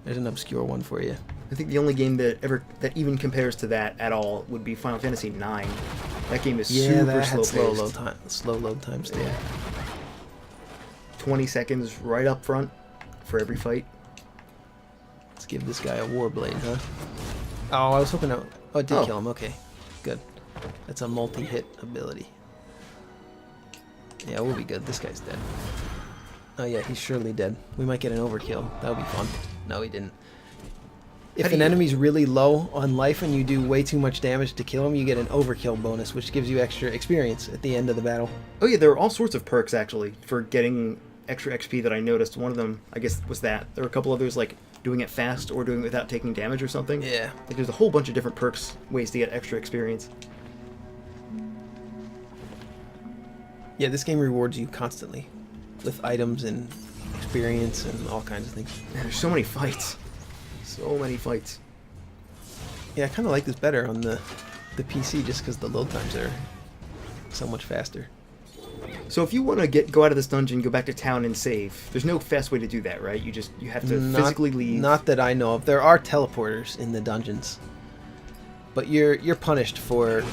There's an obscure one for you. I think the only game that even compares to that at all would be Final Fantasy IX. That game is Yeah, super that had slow-paced. slow load times. Too. Yeah. 20 seconds right up front for every fight. Let's give this guy a Warblade, huh? Oh, I was hoping to... Oh, it did kill him. Okay, good. That's a multi-hit ability. Yeah, we'll be good. This guy's dead. Oh yeah, he's surely dead. We might get an overkill. That would be fun. No, he didn't. If an enemy's really low on life and you do way too much damage to kill him, you get an overkill bonus, which gives you extra experience at the end of the battle. Oh yeah, there are all sorts of perks, actually, for getting extra XP that I noticed. One of them, I guess, was that. There were a couple others, like doing it fast or doing it without taking damage or something. Yeah. Like, there's a whole bunch of different perks, ways to get extra experience. Yeah, this game rewards you constantly with items and experience and all kinds of things. Man, there's so many fights. So many fights. Yeah, I kind of like this better on the PC just because the load times are so much faster. So if you want to go out of this dungeon, go back to town and save, there's no fast way to do that, right? You have to physically leave. Not that I know of. There are teleporters in the dungeons, but you're punished for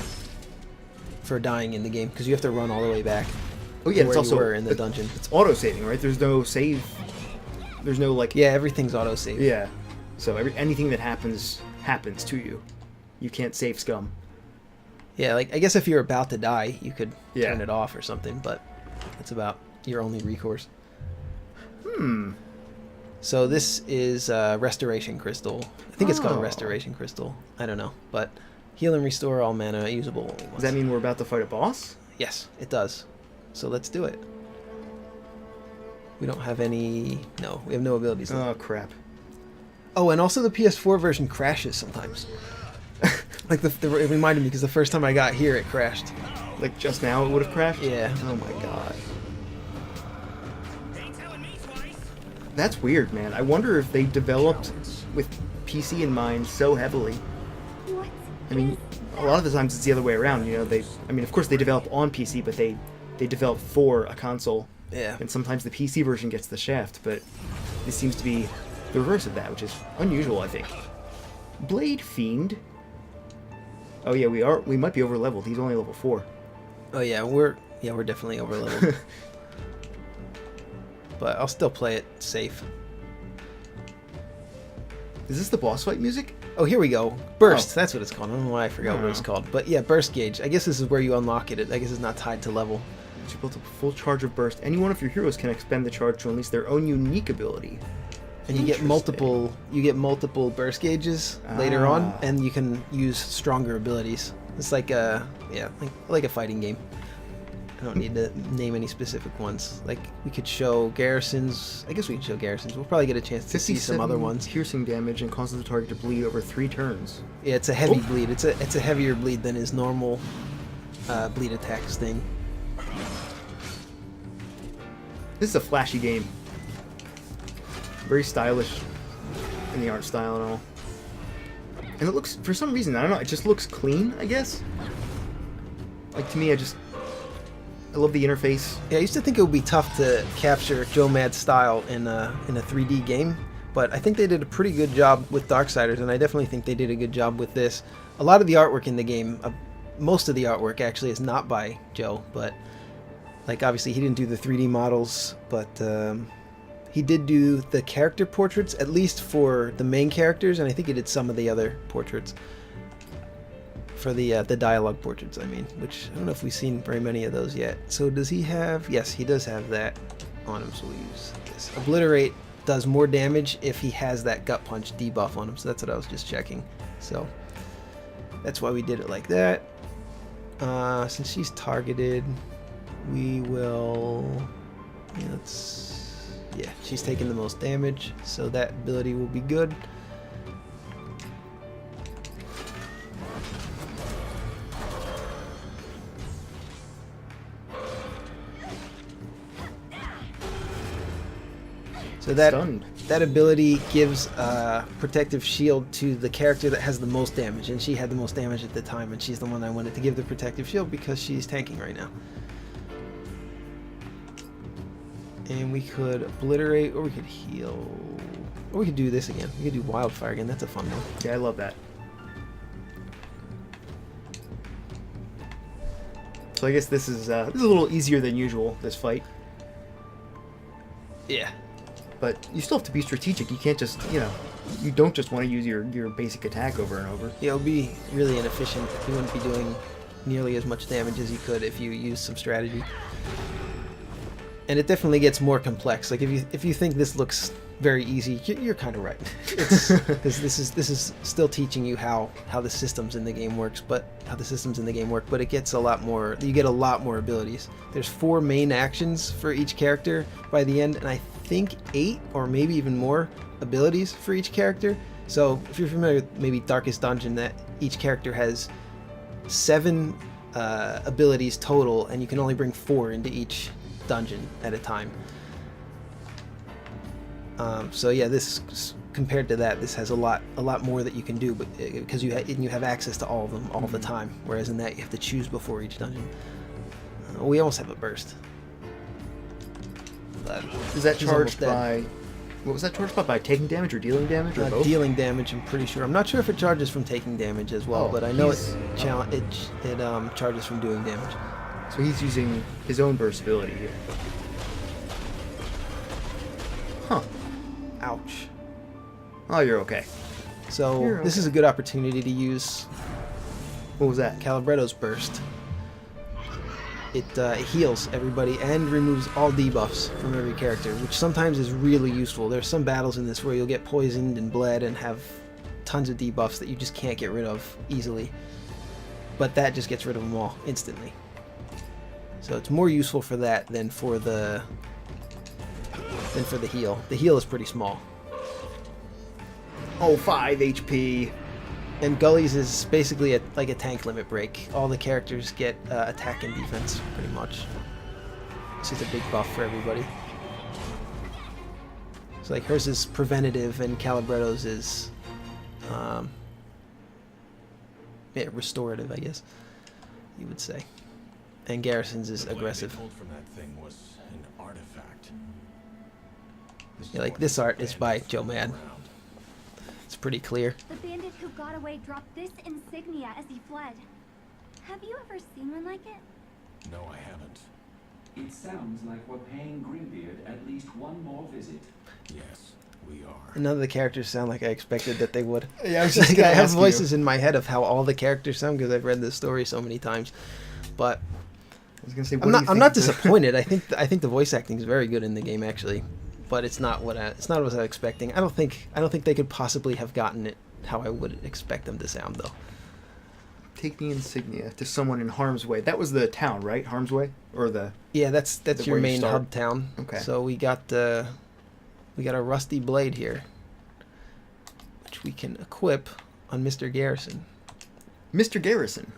dying in the game because you have to run all the way back. Oh yeah, it's where also you were in the dungeon. It's auto saving, right? There's no save. There's no like. Yeah, everything's auto save. Yeah, so anything that happens to you. You can't save scum. Yeah, like I guess if you're about to die, you could Yeah. turn it off or something, but it's about your only recourse. So this is Restoration Crystal. I think it's called Restoration Crystal. I don't know, but heal and restore all mana usable only once. Does that mean we're about to fight a boss? Yes, it does. So let's do it. We don't have any... No, we have no abilities. Oh, crap. Oh, and also the PS4 version crashes sometimes. Like, it reminded me because the first time I got here, it crashed. Like, just now it would have crashed? Yeah. Oh, my God. That's weird, man. I wonder if they developed with PC in mind so heavily. I mean, a lot of the times it's the other way around, you know. Of course they develop on PC, but they develop for a console. Yeah. And sometimes the PC version gets the shaft, but this seems to be the reverse of that, which is unusual, I think. Blade Fiend. Oh yeah, we might be over leveled. He's only level 4. Oh yeah, we're definitely over leveled. But I'll still play it safe. Is this the boss fight music? Oh, here we go. Burst. Oh. That's what it's called. I don't know why I forgot what it's called. But yeah, Burst Gauge. I guess this is where you unlock it. I guess it's not tied to level. You built up a full charge of burst. Any one of your heroes can expend the charge to unleash their own unique ability. And you get multiple burst gauges later on, and you can use stronger abilities. It's like like a fighting game. I don't need to name any specific ones. Like, we could show garrisons. I guess we could show garrisons. We'll probably get a chance to see some other ones. Piercing damage and causes the target to bleed over 3 turns. Yeah, it's a heavy bleed. It's a heavier bleed than his normal bleed attacks thing. This is a flashy game. Very stylish in the art style and all. And it looks, for some reason, I don't know, it just looks clean, I guess. Like, to me, I love the interface. Yeah, I used to think it would be tough to capture Joe Mad's style in a 3D game, but I think they did a pretty good job with Darksiders, and I definitely think they did a good job with this. A lot of the artwork in the game, most of the artwork actually is not by Joe, but like obviously he didn't do the 3D models, but he did do the character portraits, at least for the main characters, and I think he did some of the other portraits. For the dialogue portraits, I mean, which I don't know if we've seen very many of those yet. So does he have... Yes, he does have that on him, so we'll use this. Obliterate does more damage if he has that gut punch debuff on him, so that's what I was just checking. So that's why we did it like that. Since she's targeted, we will... Yeah, she's taking the most damage, so that ability will be good. So that ability gives protective shield to the character that has the most damage, and she had the most damage at the time, and she's the one I wanted to give the protective shield because she's tanking right now. And we could obliterate, or we could heal, or we could do this again. We could do wildfire again. That's a fun one. Yeah, I love that. So I guess this is a little easier than usual, this fight. Yeah. But you still have to be strategic. You can't just, you don't just want to use your basic attack over and over. Yeah, it would be really inefficient. You wouldn't be doing nearly as much damage as you could if you used some strategy. And it definitely gets more complex. Like if you think this looks very easy, you're kind of right. Because this is still teaching you how the systems in the game work, but it gets a lot more. You get a lot more abilities. There's 4 main actions for each character by the end, and I think 8 or maybe even more abilities for each character. So if you're familiar with maybe Darkest Dungeon, that each character has 7 abilities total, and you can only bring 4 into each dungeon at a time. So yeah, this compared to that, this has a lot more that you can do, but because you have access to all of them all the time. Whereas in that, you have to choose before each dungeon. We almost have a burst. But is that charged by? What was that charged by? By taking damage or dealing damage or both? Dealing damage, I'm pretty sure. I'm not sure if it charges from taking damage as well, but I know it charges from doing damage. So he's using his own burst ability here. Huh. Ouch. Oh, you're okay. So this is a good opportunity to use. What was that? Calibretto's burst. It heals everybody and removes all debuffs from every character, which sometimes is really useful. There's some battles in this where you'll get poisoned and bled and have tons of debuffs that you just can't get rid of easily. But that just gets rid of them all instantly. So it's more useful for that than for the heal. The heal is pretty small. Oh, 5 HP. And Gully's is basically like a tank limit break. All the characters get attack and defense, pretty much. This is a big buff for everybody. So like hers is preventative, and Calibretto's is, restorative, I guess you would say. And Garrison's is aggressive. From that thing was an artifact. Yeah, like this art is by Joe Mad. It's pretty clear. The bandit who got away dropped this insignia as he fled. Have you ever seen one like it? No, I haven't. It sounds like we're paying Greenbeard at least one more visit. Yes, we are. None of the characters sound like I expected that they would. Yeah, I was just I have ask voices in my head of how all the characters sound because I've read this story so many times. But I was gonna say, I'm not disappointed. I think the voice acting is very good in the game actually, but it's not what I was expecting. I don't think they could possibly have gotten it how I would expect them to sound though. Take the insignia to someone in harm's way. That was the town, right? Harm's way, or the that's your where you main start? hub town. Okay. So we got a rusty blade here, which we can equip on Mr. Garrison. Mr. Garrison.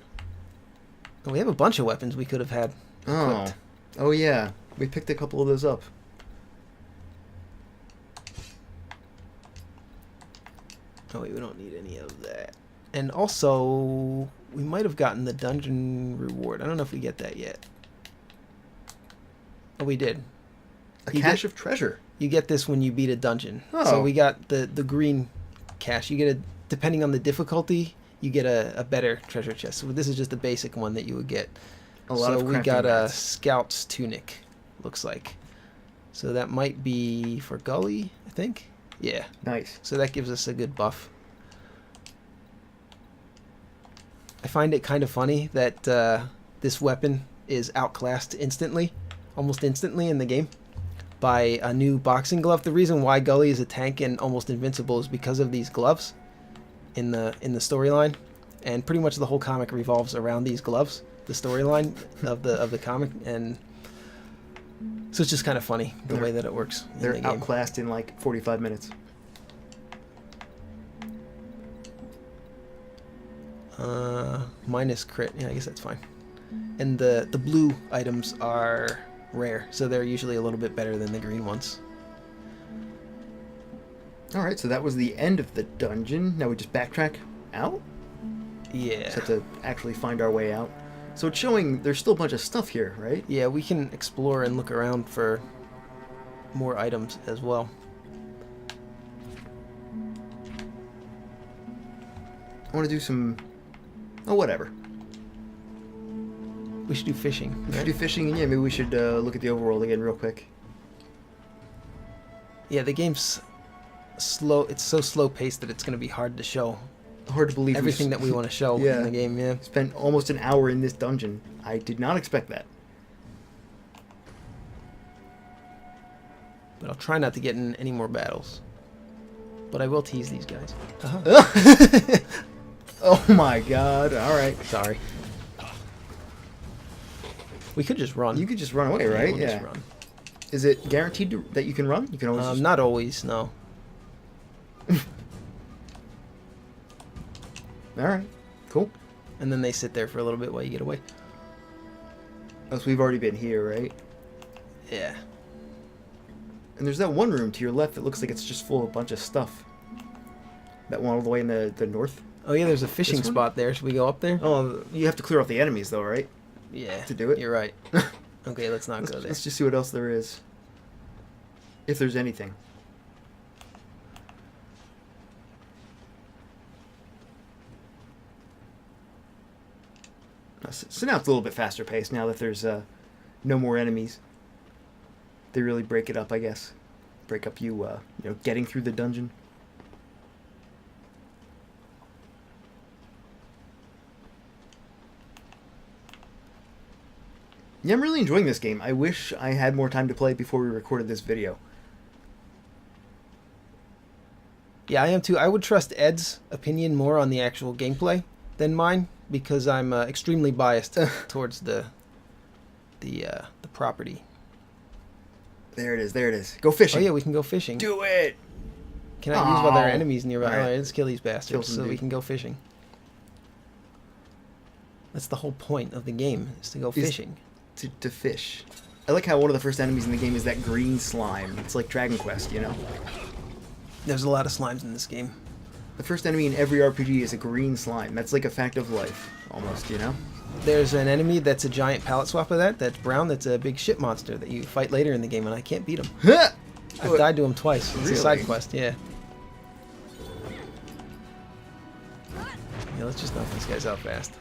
And we have a bunch of weapons we could have had equipped. Oh yeah. We picked a couple of those up. Oh wait, we don't need any of that. And also, we might have gotten the dungeon reward. I don't know if we get that yet. Oh, we did. A cache of treasure. You get this when you beat a dungeon. Oh. So we got the green cache. You get depending on the difficulty, you get a better treasure chest. So this is just the basic one that you would get. A lot of we crafting got a mats. scout's tunic, looks like. So that might be for Gully, I think. Yeah. Nice. So that gives us a good buff. I find it kind of funny that this weapon is outclassed almost instantly in the game, by a new boxing glove. The reason why Gully is a tank and almost invincible is because of these gloves in the storyline, and pretty much the whole comic revolves around these gloves. The storyline of the comic, and so it's just kind of funny the way that it works in They're the game. outclassed in like 45 minutes. Minus crit. Yeah, I guess that's fine. And the blue items are rare, so they're usually a little bit better than the green ones. Alright, so that was the end of the dungeon. Now we just backtrack out? Yeah. Just have to actually find our way out. So it's showing there's still a bunch of stuff here, right? Yeah, we can explore and look around for more items as well. I want to do some... Oh, whatever. We should do fishing. We should right? do fishing, and yeah, maybe we should look at the overworld again real quick. Yeah, the game's slow. It's so slow paced that it's going to be hard to show Hard to believe everything that we want to show Yeah. in the game. Yeah. Spent almost an hour in this dungeon. I did not expect that. But I'll try not to get in any more battles. But I will tease these guys. Oh my god, alright. Sorry. We could just run. You could just run away, right? We'll just run. Is it guaranteed that you can run? You can always just... Not always, no. Alright, cool. And then they sit there for a little bit while you get away. Oh, so we've already been here, right? Yeah. And there's that one room to your left that looks like it's just full of a bunch of stuff. That one all the way in the north. Oh yeah, there's a fishing This one? spot there. Should we go up there? Oh, you have to clear off the enemies though, right? Yeah. To do it? You're right. Okay, let's not go there. Let's just see what else there is. If there's anything. So now it's a little bit faster paced now that there's no more enemies. They really break it up, I guess. Break up you know, getting through the dungeon. Yeah, I'm really enjoying this game. I wish I had more time to play before we recorded this video. Yeah, I am too. I would trust Ed's opinion more on the actual gameplay than mine because I'm extremely biased towards the property. There it is, there it is. Go fishing. Oh yeah, we can go fishing. Do it! Can I use while there are Oh. enemies nearby? Alright. Alright, let's kill these Kill bastards some so we dude. can go fishing. That's the whole point of the game, is to go Is- fishing. To fish. I like how one of the first enemies in the game is that green slime. It's like Dragon Quest, you know? There's a lot of slimes in this game. The first enemy in every RPG is a green slime. That's like a fact of life, almost, you know? There's an enemy that's a giant palette swap of that's brown, that's a big shit monster that you fight later in the game, and I can't beat him. I've died to him twice. It's a side Really? quest, yeah. Yeah, let's just knock these guys out fast.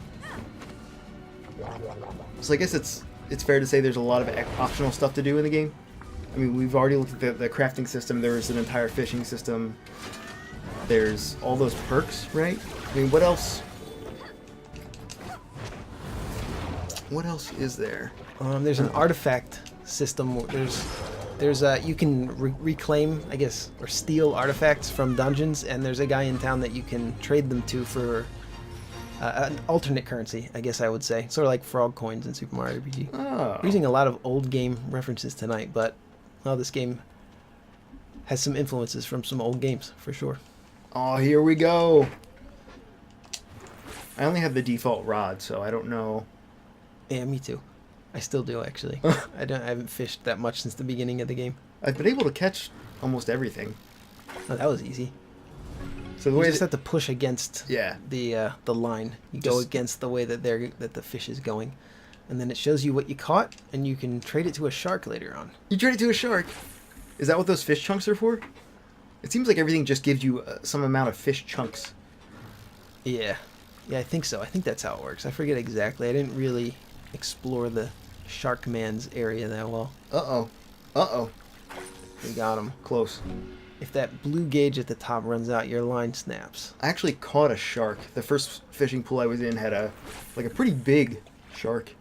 So I guess it's fair to say there's a lot of optional stuff to do in the game. I mean, we've already looked at the crafting system. There's an entire fishing system. There's all those perks, right? I mean, what else? What else is there? There's an artifact system. There's you can reclaim, I guess, or steal artifacts from dungeons, and there's a guy in town that you can trade them to for an alternate currency, I guess I would say. Sort of like frog coins in Super Mario RPG. Oh. We're using a lot of old game references tonight, but well, this game has some influences from some old games for sure. Oh, here we go. I only have the default rod, so I don't know. Yeah, me too. I still do actually. I haven't fished that much since the beginning of the game. I've been able to catch almost everything. Oh, that was easy. So the You way just that, have to push against yeah, the line. You go Just- against the way that the fish is going, and then it shows you what you caught, and you can trade it to a shark later on. you trade it to a shark. Is that what those fish chunks are for? It seems like everything just gives you some amount of fish chunks. Yeah, I think so. I think that's how it works. I forget exactly. I didn't really explore the Shark Man's area that well. Uh-oh. Uh-oh. We got him. Close. If that blue gauge at the top runs out, your line snaps. I actually caught a shark. The first fishing pool I was in had a pretty big shark.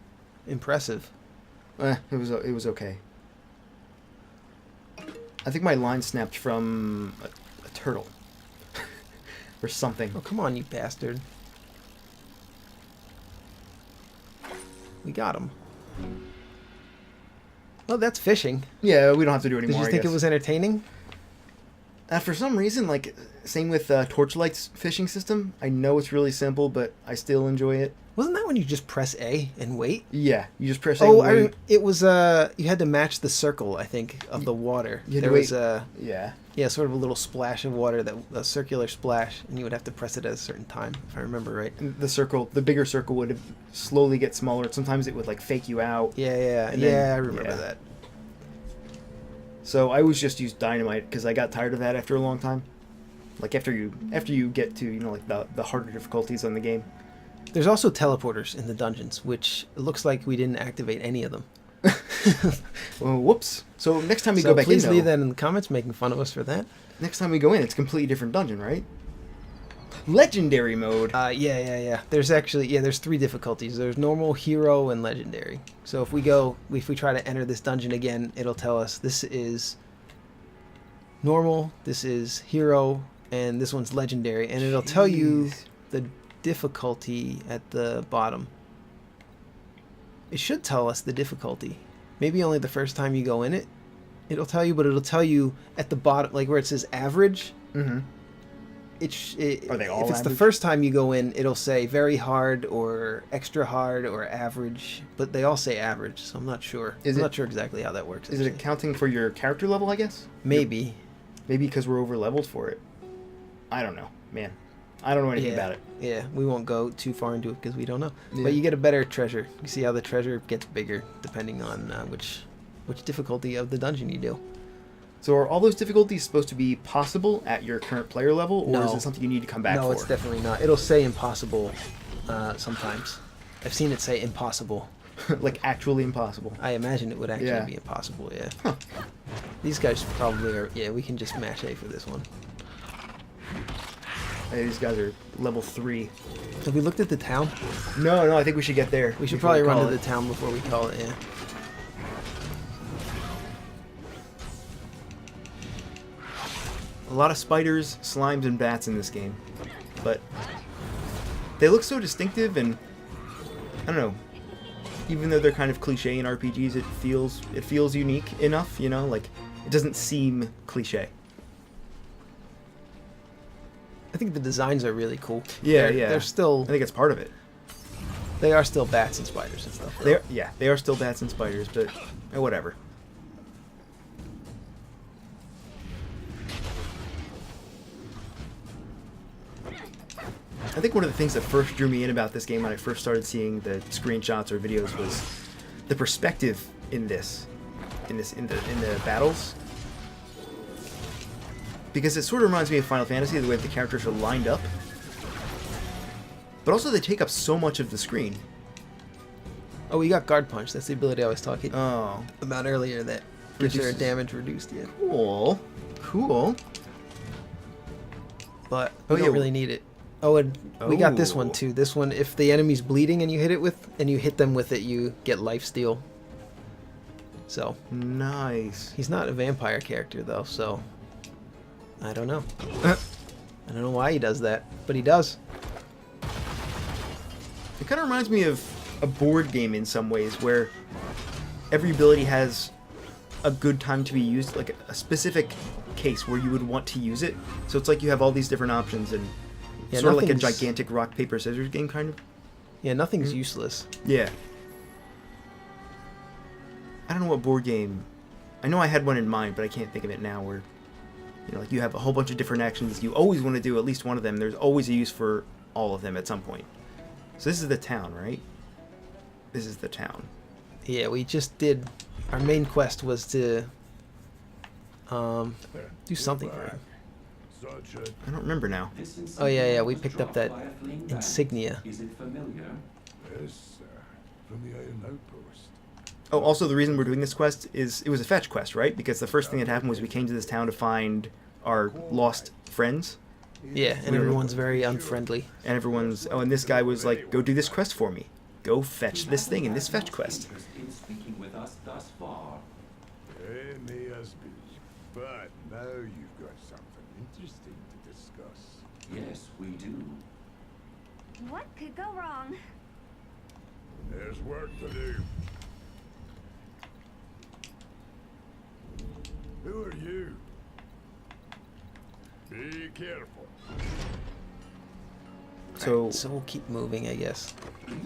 Impressive. It was okay. I think my line snapped from a turtle. Or something. Oh, come on, you bastard. We got him. Well, that's fishing. Yeah, we don't have to do it Did anymore, you think I guess. it was entertaining? For some reason, like, same with Torchlight's fishing system. I know it's really simple, but I still enjoy it. Wasn't that when you just press A and wait? Yeah, you just press A Oh, and wait. it was you had to match the circle, I think, of the water. You had to There was Yeah. yeah, sort of a little splash of water, a circular splash, and you would have to press it at a certain time, if I remember right. And the bigger circle would slowly get smaller. Sometimes it would, like, fake you out. Yeah, And then- I remember yeah. that. So I always just used dynamite because I got tired of that after a long time. Like after you get to, you know, like the harder difficulties on the game, There's also teleporters in the dungeons, which it looks like we didn't activate any of them. Well, whoops. So next time we So go back in, please though, leave that in the comments, making fun of us for that. next time we go in, it's a completely different dungeon, right? Legendary mode. Yeah. There's actually, there's 3 difficulties. There's normal, hero, and legendary. So if we try to enter this dungeon again, it'll tell us this is normal, this is hero, and this one's legendary. And it'll tell you the difficulty at the bottom. It should tell us the difficulty. Maybe only the first time you go in it, it'll tell you, but it'll tell you at the bottom, like where it says average. Mm-hmm. Are they all if it's the average? first time you go in, it'll say very hard or extra hard or average, but they all say average, so I'm not sure. I'm not sure exactly how that works. Is it accounting for your character level, I guess? Maybe. Maybe because we're over leveled for it. I don't know, man. I don't know anything about it. Yeah, we won't go too far into it because we don't know. Yeah. But you get a better treasure. You see how the treasure gets bigger depending on which difficulty of the dungeon you do. So are all those difficulties supposed to be possible at your current player level, or No. is it something you need to come back for? No, it's definitely not. It'll say impossible sometimes. I've seen it say impossible. Like actually impossible. I imagine it would actually Yeah. be impossible, yeah. Huh. These guys probably are... Yeah, we can just mash A for this one. Hey, these guys are level 3. Have we looked at the town? No, I think we should get there. We should before probably run call to it. the town before we call it, yeah. A lot of spiders, slimes, and bats in this game. But they look so distinctive, and I don't know. Even though they're kind of cliche in RPGs, it feels unique enough, you know? Like, it doesn't seem cliche. I think the designs are really cool. Yeah. They're still... I think it's part of it. They are still bats and spiders and stuff. They are still bats and spiders, but whatever. I think one of the things that first drew me in about this game when I first started seeing the screenshots or videos was the perspective in the battles. Because it sort of reminds me of Final Fantasy, the way the characters are lined up. But also they take up so much of the screen. Oh, we got guard punch. That's the ability I was talking about earlier that gives their Reduces- damage reduced, yeah. Cool. But we don't really need it. Oh, and we got this one too. This one, if the enemy's bleeding and you hit them with it, you get lifesteal. So Nice. he's not a vampire character though, so I don't know. I don't know why he does that, but he does. It kind of reminds me of a board game in some ways, where every ability has a good time to be used, like a specific case where you would want to use it. So it's like you have all these different options, and Yeah, sort of like a nothing's- gigantic rock paper scissors game, kind of. Yeah, nothing's useless. Yeah. I don't know what board game. I know I had one in mind, but I can't think of it now. Where, you know, like you have a whole bunch of different actions. You always want to do at least one of them. There's always a use for all of them at some point. So this is the town, right? This is the town. Yeah, we just did. Our main quest was to do something for him. I don't remember now. This Oh, yeah, insignia we was picked up dropped that by a fleeing band. insignia. Is it familiar? Yes, sir. From the Iron Outpost. Oh, also the reason we're doing this quest is it was a fetch quest, right? Because the first thing that happened was we came to this town to find our lost friends, Yeah, and everyone's very unfriendly. and everyone's and this guy was like, "Go do this quest for me. Go fetch this thing in this fetch quest." Interest in speaking with us thus far. It may as be. But now you've got something interesting to discuss. Yes, we do. What could go wrong? There's work to do. Who are you? Be careful. So So we'll keep moving, I guess.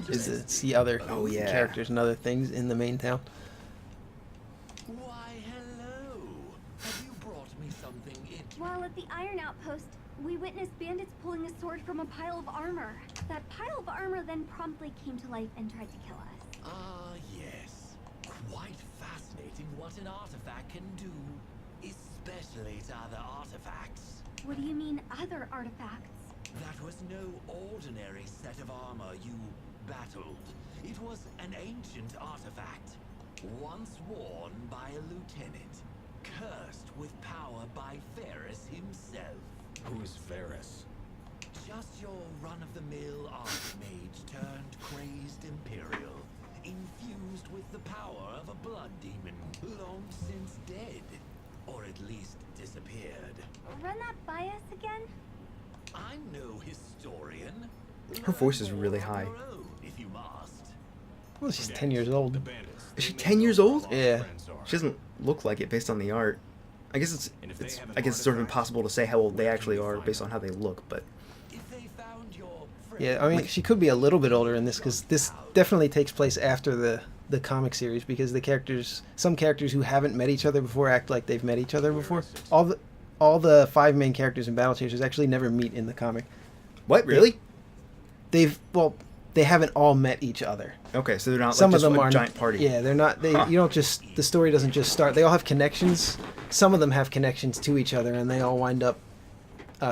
Is to see other Oh, yeah. characters and other things in the main town. Why, hello. Have you brought me something interesting? While at the Iron Outpost, we witnessed bandits pulling a sword from a pile of armor. That pile of armor then promptly came to life and tried to kill us. Ah, yes. Quite fascinating what an artifact can do, especially to other artifacts. What do you mean, other artifacts? That was no ordinary set of armor you battled. It was an ancient artifact, once worn by a lieutenant, cursed with power by Ferris himself. Who's Ferris? Just your run-of-the-mill archmage turned crazed Imperial, infused with the power of a blood demon, long since dead, or at least disappeared. Run that by us again? I'm no historian. Her voice is really high. Learn your own, if you must. Well, she's 10 years old. The bandits. Is she 10 years old? Yeah. She doesn't look like it based on the art. I guess it's sort of impossible to say how old they actually are based on how they look, but If they found your friend, Yeah, I mean, she could be a little bit older in this because this definitely takes place after the comic series because some characters who haven't met each other before act like they've met each other before. All the 5 main characters in Battle Chasers actually never meet in the comic. what, really? They haven't all met each other. Okay, so they're not Some like of just them a are giant party. Yeah, they're not. You don't just. The story doesn't just start. They all have connections. Some of them have connections to each other, and they all wind up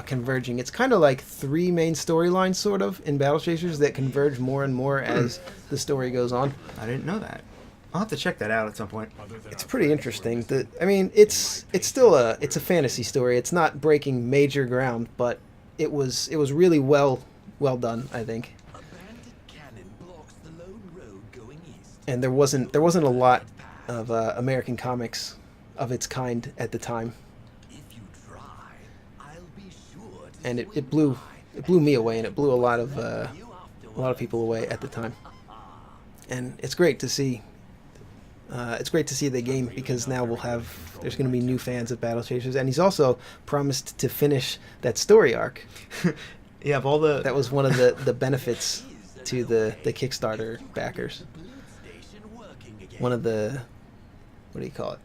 converging. It's kind of like 3 main storylines, sort of, in Battle Chasers that converge more and more as the story goes on. I didn't know that. I'll have to check that out at some point. It's pretty interesting. I mean, it's still a fantasy story. It's not breaking major ground, but it was really well done, I think. a bandit cannon blocks the lone road going east. And there wasn't a lot of American comics of its kind at the time, If you try, I'll be sure to and it swing blew by me away, and it blew a lot of you people away at the time. And it's great to see. It's great to see the game because now there's going to be new fans of Battle Chasers, and he's also promised to finish that story arc. Yeah, of all the That was one of the benefits to the Kickstarter backers. station working again. One of the, what do you call it?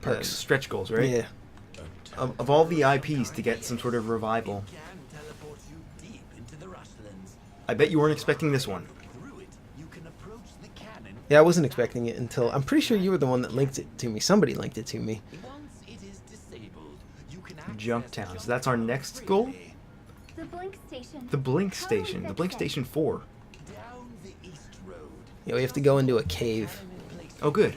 Perks. stretch goals, right? Yeah. Of all the IPs to get some sort of revival, Can teleport you deep into the Rushlands. I bet you weren't expecting this one. Through it, you can approach the cannon. Yeah, I wasn't expecting it until... I'm pretty sure you were the one that linked it to me. Somebody linked it to me. Once it is disabled, you can access Junktown. So that's our next goal? The Blink Station. The Blink How do we Station. The fix Blink it? Station 4. Down the east road. Yeah, we have to go into a cave. Oh, good.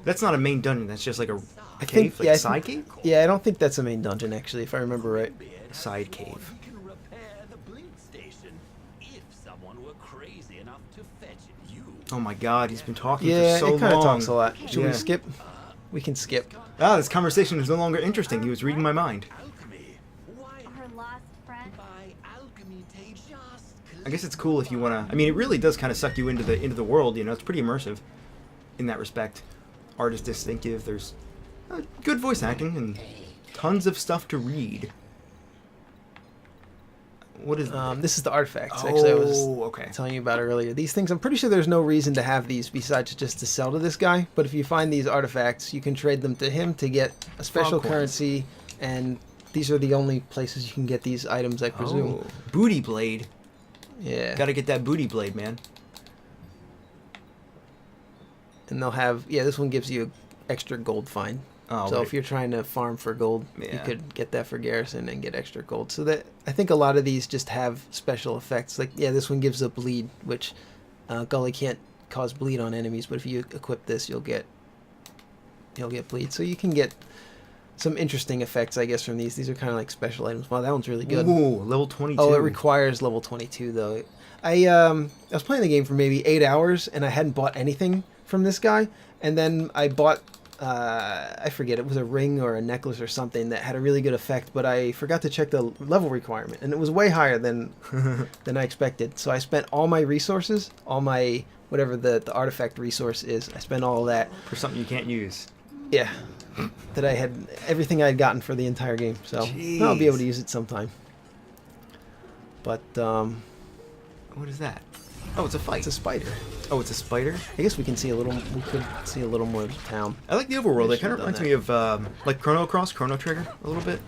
That's not a main dungeon. That's just like a I cave, think... like yeah, a side cave? Yeah, I don't think that's a main dungeon, actually, if I remember right. Side cave. You can repair the Blink Station if someone were crazy enough to fetch you. Oh my god, he's been talking Yeah, for so it kind of long. talks a lot. Should Yeah. we skip? We can skip. Ah, this conversation is no longer interesting. He was reading my mind. Alchemy. Why Our lost friend. by alchemy they just I guess it's cool if you want to... I mean, it really does kind of suck you into the world, you know? It's pretty immersive in that respect. Art is distinctive. There's good voice acting and tons of stuff to read. What is... This is the artifacts. Actually, I was okay. telling you about earlier. These things, I'm pretty sure there's no reason to have these besides just to sell to this guy. But if you find these artifacts, you can trade them to him to get a special Frog coins. currency. And these are the only places you can get these items, I presume. Oh, booty blade. Yeah. Gotta get that booty blade, man. And they'll have... Yeah, this one gives you extra gold find. Oh, So right. if you're trying to farm for gold, you Yeah. could get that for Garrison and get extra gold. So that I think a lot of these just have special effects. Like, yeah, this one gives a bleed, which Gully can't cause bleed on enemies, but if you equip this, you'll get bleed. So you can get some interesting effects, I guess, from these. These are kind of like special items. Wow, that one's really good. Ooh, level 22. Oh, it requires level 22 though. I was playing the game for maybe 8 hours and I hadn't bought anything from this guy, and then I bought I forget, it was a ring or a necklace or something that had a really good effect, but I forgot to check the level requirement, and it was way higher than I expected. So I spent all my resources, all my whatever the artifact resource is, I spent all of that. For something you can't use. Yeah. That I had everything I had gotten for the entire game. So I'll be able to use it sometime. But What is that? Oh, it's a fight. it's a spider. Oh, it's a spider? I guess we could see a little more of the town. I like the overworld. They It kind of should've reminds done me of like Chrono Cross, Chrono Trigger a little bit.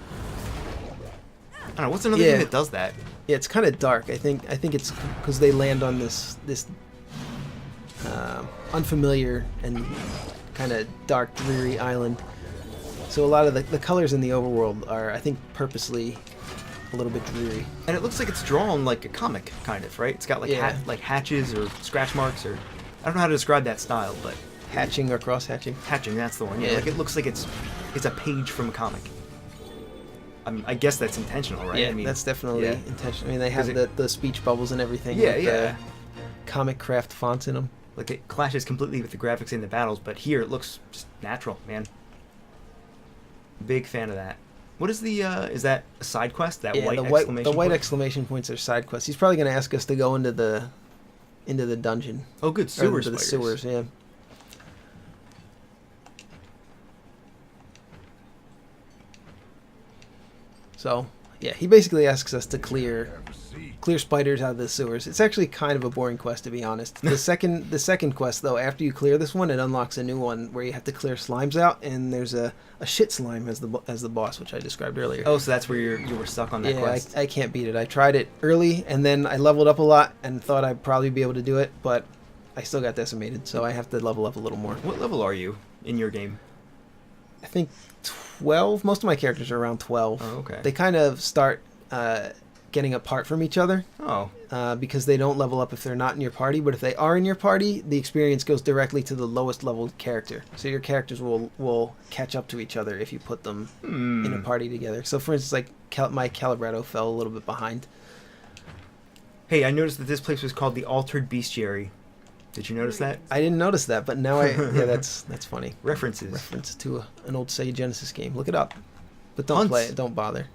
I don't know, what's another Yeah. game that does that? Yeah, it's kind of dark. I think it's because they land on this unfamiliar and kind of dark, dreary island. So a lot of the colors in the overworld are, I think, purposely a little bit dreary. And it looks like it's drawn like a comic, kind of, right? It's got like Yeah. like hatches or scratch marks, or I don't know how to describe that style, but Hatching or cross-hatching. hatching, that's the one. Yeah, Yeah. like it looks like it's a page from a comic. I guess that's intentional, right? Yeah, I mean, that's definitely yeah. intentional. I mean, they have 'Cause the speech bubbles and everything. Yeah, with yeah. The comic craft fonts in them. Like it clashes completely with the graphics in the battles, but here it looks just natural, man. Big fan of that. What is the is that a side quest? That Yeah, white the exclamation white point? exclamation points are side quests. He's probably going to ask us to go into the dungeon. Oh, good. Or Sewer into the spiders. sewers, yeah. So, yeah, he basically asks us to clear spiders out of the sewers. It's actually kind of a boring quest, to be honest. The second quest, though, after you clear this one, it unlocks a new one where you have to clear slimes out, and there's a shit slime as the boss, which I described earlier. Oh, so that's where you were stuck on that Yeah, quest. I can't beat it. I tried it early, and then I leveled up a lot and thought I'd probably be able to do it, but I still got decimated, so I have to level up a little more. What level are you in your game? I think 12. Most of my characters are around 12. Oh, okay. They kind of start getting apart from each other Oh, because they don't level up if they're not in your party, but if they are in your party, the experience goes directly to the lowest level character. So your characters will catch up to each other if you put them in a party together. So for instance, like my Calibretto fell a little bit behind. hey, I noticed that this place was called the Altered Bestiary. Did you notice that? I didn't notice that, but now that's funny. References. Reference to an old Sega Genesis game. Look it up, but don't Hunts. play it. Don't bother.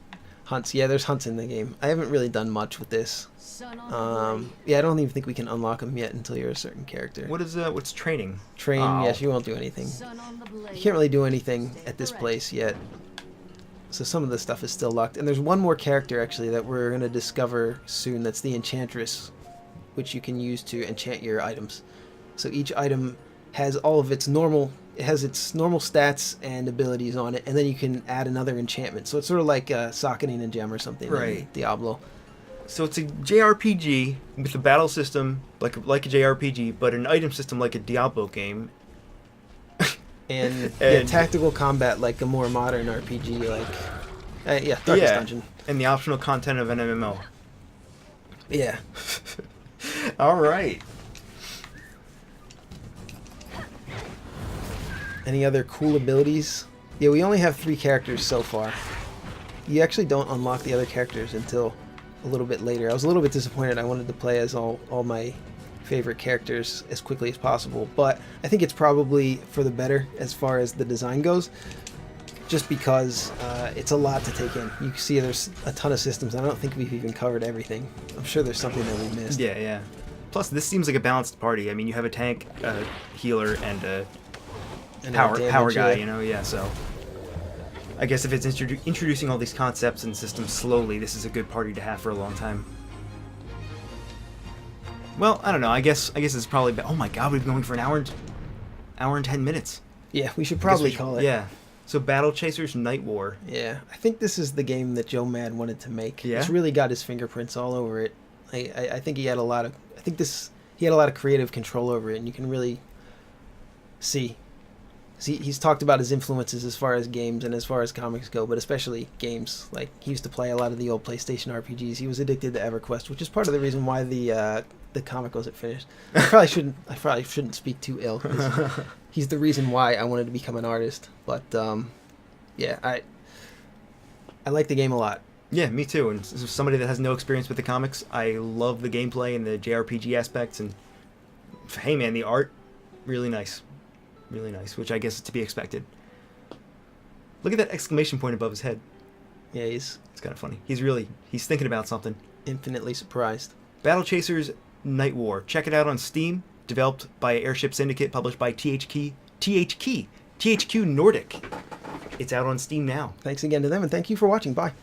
Hunts. Yeah, there's hunts in the game. I haven't really done much with this. Yeah, I don't even think we can unlock them yet until you're a certain character. What is what's training? Train? Oh. Yes, you won't do anything. You can't really do anything at this place yet. So some of the stuff is still locked. And there's one more character actually that we're gonna discover soon. That's the Enchantress, which you can use to enchant your items. So each item has all of its normal. It has its normal stats and abilities on it, and then you can add another enchantment. So it's sort of like socketing a gem or something, Right. in Diablo. So it's a JRPG with a battle system like a JRPG, but an item system like a Diablo game. And, And- tactical combat like a more modern RPG, like Darkest Dungeon. And the optional content of an MMO. Yeah. All right. Any other cool abilities? Yeah, we only have 3 characters so far. You actually don't unlock the other characters until a little bit later. I was a little bit disappointed. I wanted to play as all my favorite characters as quickly as possible, but I think it's probably for the better as far as the design goes, just because it's a lot to take in. You can see there's a ton of systems. I don't think we've even covered everything. I'm sure there's something that we missed. Yeah, yeah. Plus, this seems like a balanced party. I mean, you have a tank, a healer, and a And power damage, guy, yeah. you know? Yeah, so... I guess if it's introducing all these concepts and systems slowly, this is a good party to have for a long time. Well, I don't know. I guess it's probably... Oh my god, we've been going for an hour and 10 minutes. Yeah, we should I guess probably we should- call it. Yeah. So Battle Chasers Nightwar. Yeah, I think this is the game that Joe Mad wanted to make. Yeah? It's really got his fingerprints all over it. I think he had a lot of... he had a lot of creative control over it, and you can really see... He's talked about his influences as far as games and as far as comics go, but especially games. Like, he used to play a lot of the old PlayStation RPGs. He was addicted to EverQuest, which is part of the reason why the comic wasn't finished. I probably shouldn't speak too ill, 'cause he's the reason why I wanted to become an artist. But yeah, I like the game a lot. Yeah, me too. And as somebody that has no experience with the comics, I love the gameplay and the JRPG aspects. And hey, man, the art, really nice. Really nice, which I guess is to be expected. Look at that exclamation point above his head. Yeah, he's It's kind of funny. He's thinking about something. infinitely surprised. Battle Chasers Nightwar. Check it out on Steam. Developed by Airship Syndicate, published by THQ Nordic. It's out on Steam now. Thanks again to them, and thank you for watching. Bye.